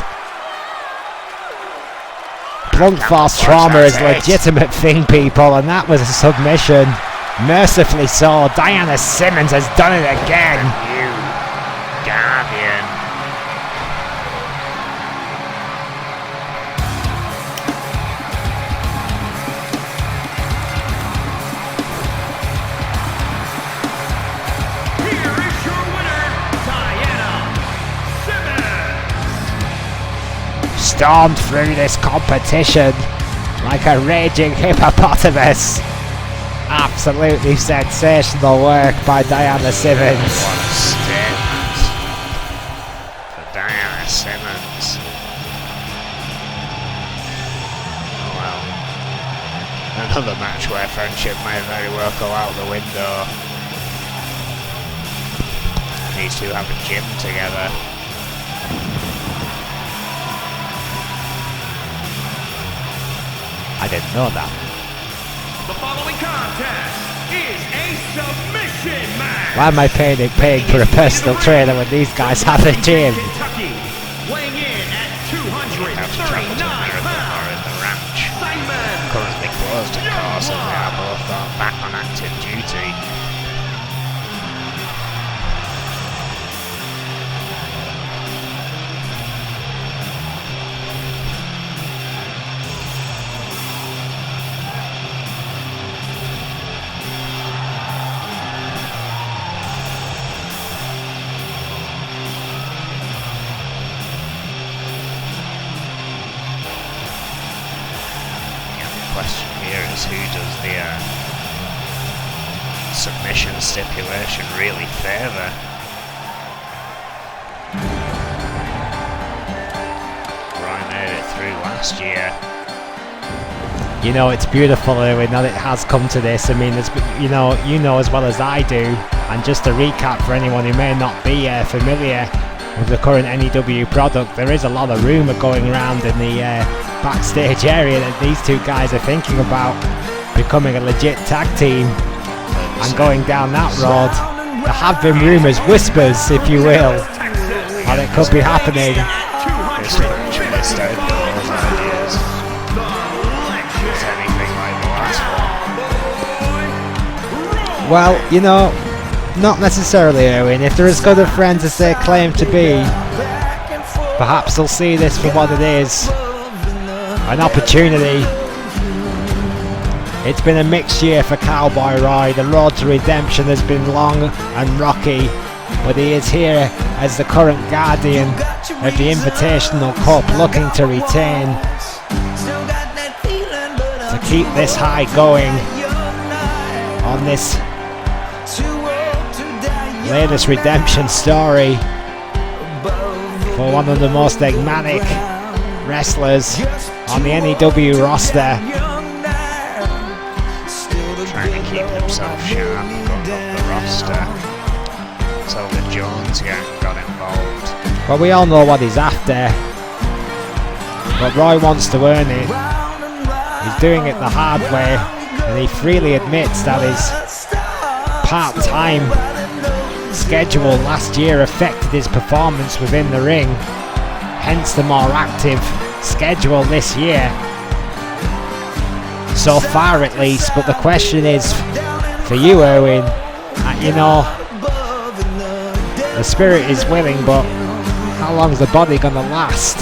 Blunt force trauma is a legitimate thing, people, and that was a submission. Mercifully so. Diana Simmons has done it again. You Guardian. Here is your winner, Diana Simmons. Stormed through this competition like a raging hippopotamus. Absolutely sensational work by Diana Simmons. What a statement for Diana Simmons. Oh well. Another match where friendship may very well go out the window. These two have a gym together. I didn't know that. The following contest is a submission match. Why am I paying for a personal trainer when these guys have a gym? Kentucky, weighing in at Have to travel to 239 America or pounds. in the ranch. Simon Currently closed, of course, as they are both back on active duty. Question here is who does the submission stipulation really favour? Roy made it through last year. You know, it's beautiful, Erwin, that it has come to this. I mean, there's, you know as well as I do. And just a recap for anyone who may not be familiar with the current NEW product, there is a lot of rumour going around in the backstage area that these two guys are thinking about becoming a legit tag team and going down that road. There have been rumours, whispers if you will, that it could be happening. This match missed out those ideas. It's anything like the last one. Well, you know, not necessarily, Owen. If they're as good of friends as they claim to be, perhaps they'll see this for what it is. An opportunity. It's been a mixed year for Cowboy Roy. The road to redemption has been long and rocky, but he is here as the current guardian of the Invitational Cup, looking to retain, to keep this high going on this latest redemption story for one of the most enigmatic wrestlers on the NEW roster. Trying to keep himself sharp, going up the roster. Silver Jones got involved. Well, we all know what he's after, but Roy wants to earn it. He's doing it the hard way, and he freely admits that his part-time schedule last year affected his performance within the ring, hence the more active schedule this year, so far at least. But the question is for you, Erwin, you know, the spirit is willing, but how long is the body gonna last?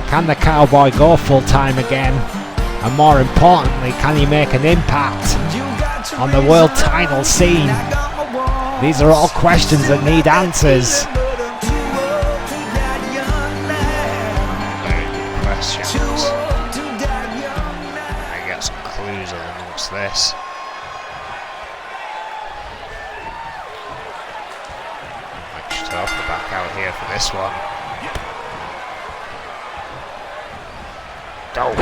Can the Cowboy go full time again, and more importantly, can he make an impact on the world title scene? These are all questions that need answers. Very good questions. I get some clues amongst this. Much to talk back out here for this one. Oh!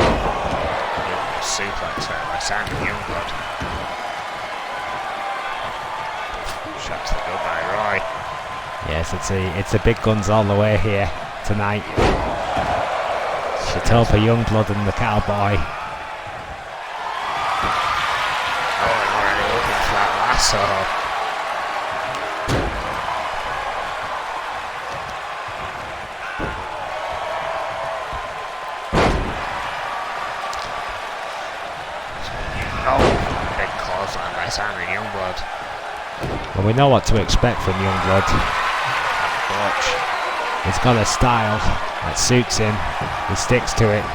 Suplex there by Simon Youngblood. Shots the go by Roy. Yes, it's the big guns all the way here tonight. Shatopa Youngblood and the Cowboy. Oh, I'm already looking for that lasso. Oh, big clothesline by Simon Youngblood. Well, we know what to expect from Youngblood. Butch. He's got a style that suits him. He sticks to it.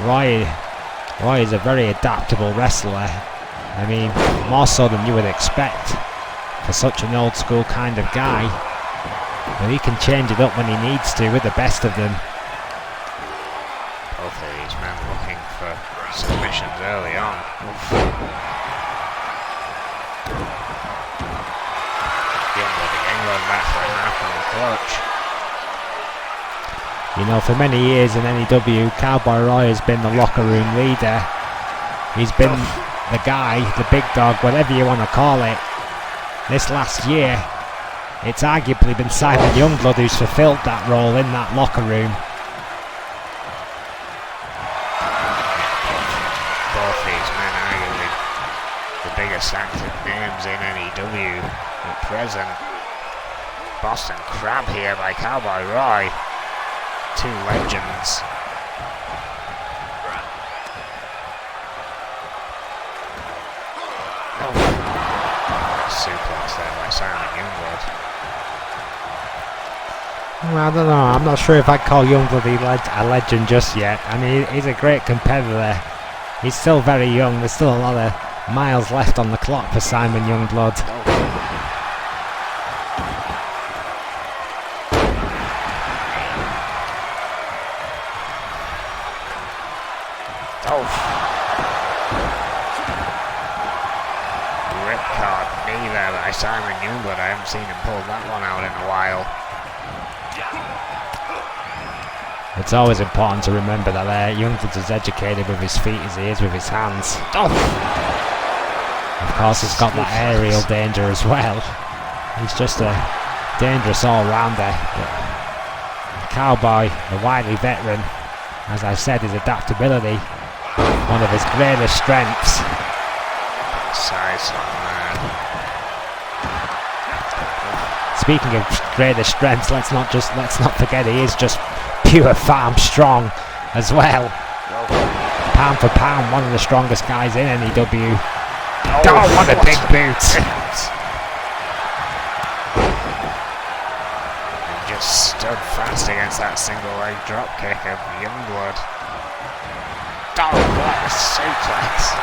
Roy is a very adaptable wrestler. I mean, more so than you would expect for such an old school kind of guy. But he can change it up when he needs to with the best of them. Both of these men looking for Submissions early on. Oof. Youngblood again going back for a nap on the clutch. You know, for many years in NEW, Cowboy Roy has been the locker room leader. He's been the guy, the big dog, whatever you want to call it. This last year, it's arguably been Simon Youngblood who's fulfilled that role in that locker room. Both these men arguably the biggest active names in NEW at present. Boston Crab here by Cowboy Roy. Two legends. Suplex there by Simon Youngblood. Well, I don't know. I'm not sure if I'd call Youngblood a legend just yet. I mean, he's a great competitor. He's still very young. There's still a lot of miles left on the clock for Simon Youngblood. Ripcord knee there by Simon Youngblood. I haven't seen him pull that one out in a while. It's always important to remember that Youngblood's as educated with his feet as he is with his hands. Of course, he's got that aerial danger as well. He's just a dangerous all-rounder. The Cowboy, the wily veteran, as I said, his adaptability, one of his greatest strengths. Size on that. Speaking of greatest strengths, let's not forget he is just pure farm strong as well. Pound for pound, one of the strongest guys in NEW. Oh, what a big boot! And just stood fast against that single leg drop kick of Youngblood. Oh, what a suplex!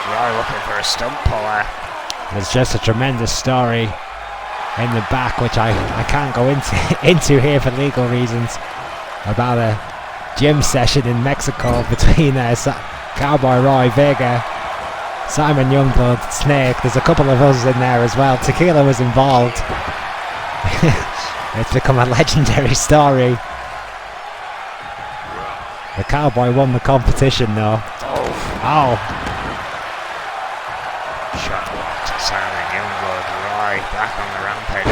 Roy looking for a stump puller. There's just a tremendous story in the back, which I can't go into here for legal reasons, about a gym session in Mexico between Cowboy Roy Vega, Simon Youngblood, Snake. There's a couple of others in there as well. Tequila was involved. It's become a legendary story. The Cowboy won the competition though. Oh. Shot block to Simon Youngblood. Roy back on the rampage.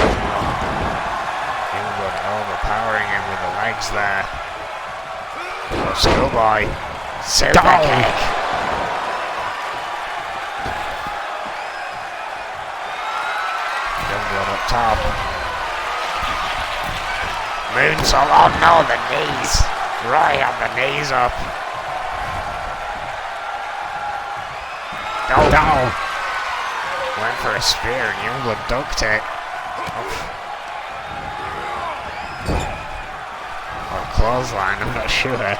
Youngblood overpowering him with the legs there. Oh, Schoolboy. Super kick. Youngblood up top. Moonsault. Oh no, the knees. Roy on the knees up. Oh no. Went for a spear and Youngblood ducked it. Or a clothesline, I'm not sure.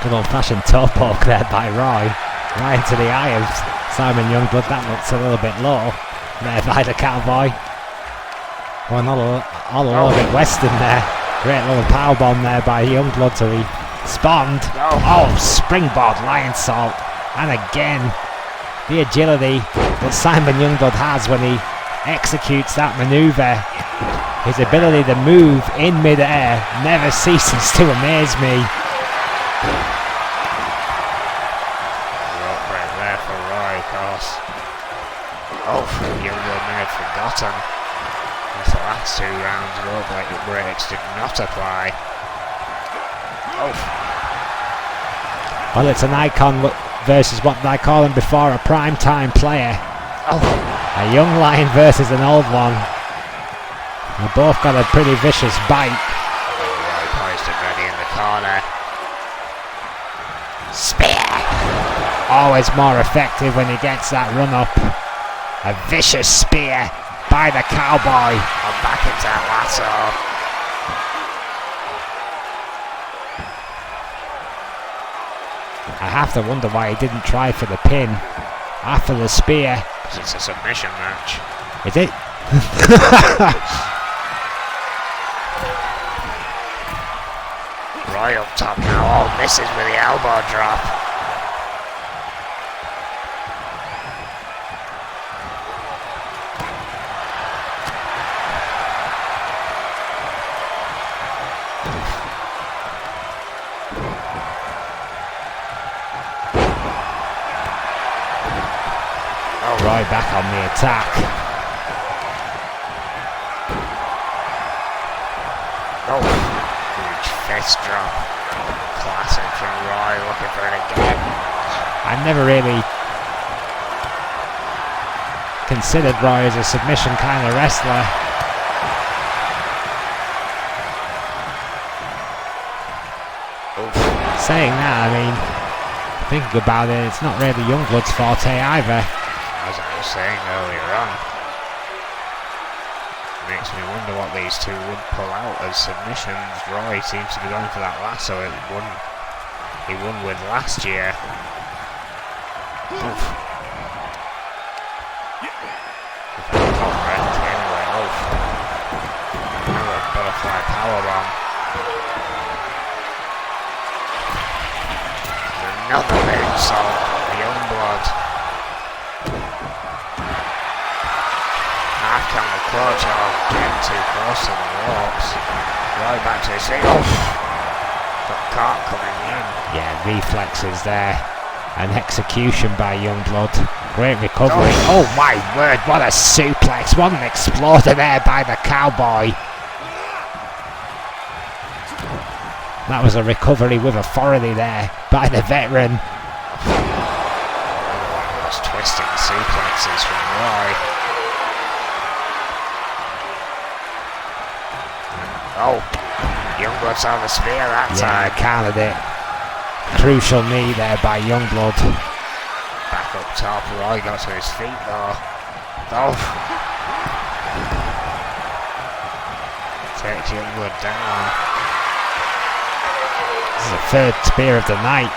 Good old-fashioned toe poke there by Roy. Right into the eye of Simon Youngblood. That looks a little bit low there by the Cowboy. Going all a little bit western there. Great little powerbomb there by Youngblood till he spawned. Oh, springboard lionsault. And again, the agility that Simon Youngblood has when he executes that maneuver. His ability to move in mid-air never ceases to amaze me. Rope break there for Roy, of course. Oh, Youngblood may have forgotten. The last two rounds rope breaks did not apply. Oh. Well, it's an icon versus what I call him before, a prime-time player. Oh. A young lion versus an old one. They both got a pretty vicious bite. Roy poised and ready in the corner. Spear! Always more effective when he gets that run-up. A vicious spear by the Cowboy. I'm back into that lasso. I have to wonder why he didn't try for the pin after the spear. It's a submission match. Is it? Roy up top now. Oh, misses with the elbow drop. Roy back on the attack. Oh, huge fist drop. Classic from Roy, looking for it again. I never really considered Roy as a submission kind of wrestler. Saying that, I mean, thinking about it, it's not really Youngblood's forte either. As I was saying earlier on, makes me wonder what these two would pull out as submissions. Roy seems to be going for that lasso. He won with last year. Oof. Correct anyway. Oof. Another butterfly powerbomb. Another insult. Youngblood. Half camel clutch, getting too close to the ropes. Right back to his feet. But caught coming in. Yeah, reflexes there. An execution by Youngblood. Great recovery. Oh my word, what a suplex. What an exploder there by the Cowboy. That was a recovery with authority there by the veteran. One of those twisting suplexes from Roy. Oh, Youngblood's on the spear that time. Yeah, countered it. Crucial knee there by Youngblood. Back up top, Roy got to his feet though. Oh. Takes Youngblood down. This is the third spear of the night.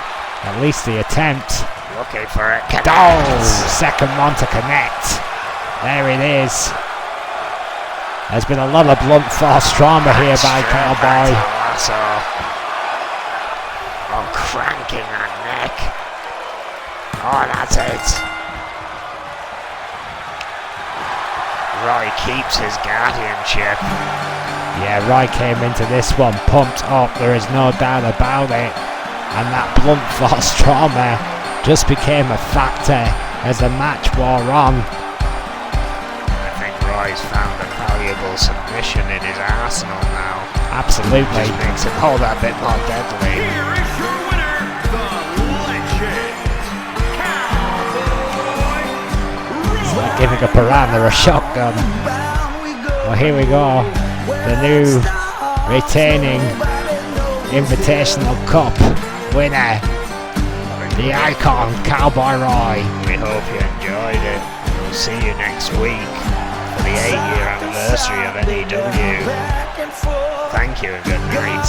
At least the attempt. Looking for it. Oh, second one to connect. There it is. There's been a lot of blunt force trauma here by Cowboy. Oh, cranking that neck. Oh, that's it. Roy keeps his guardianship. Yeah, Roy came into this one pumped up, there is no doubt about it. And that blunt force trauma just became a factor as the match wore on. I think Roy's found a valuable submission in his arsenal now. Absolutely. Just makes him all that bit more deadly. Here is your winner, the Legend, Cowboy. It's like giving a piranha a shotgun. Well, here we go. The new retaining Invitational Cup winner. The icon, Cowboy Roy. We hope you enjoyed it. We'll see you next week for the 8-year anniversary of NEW. Thank you and good night.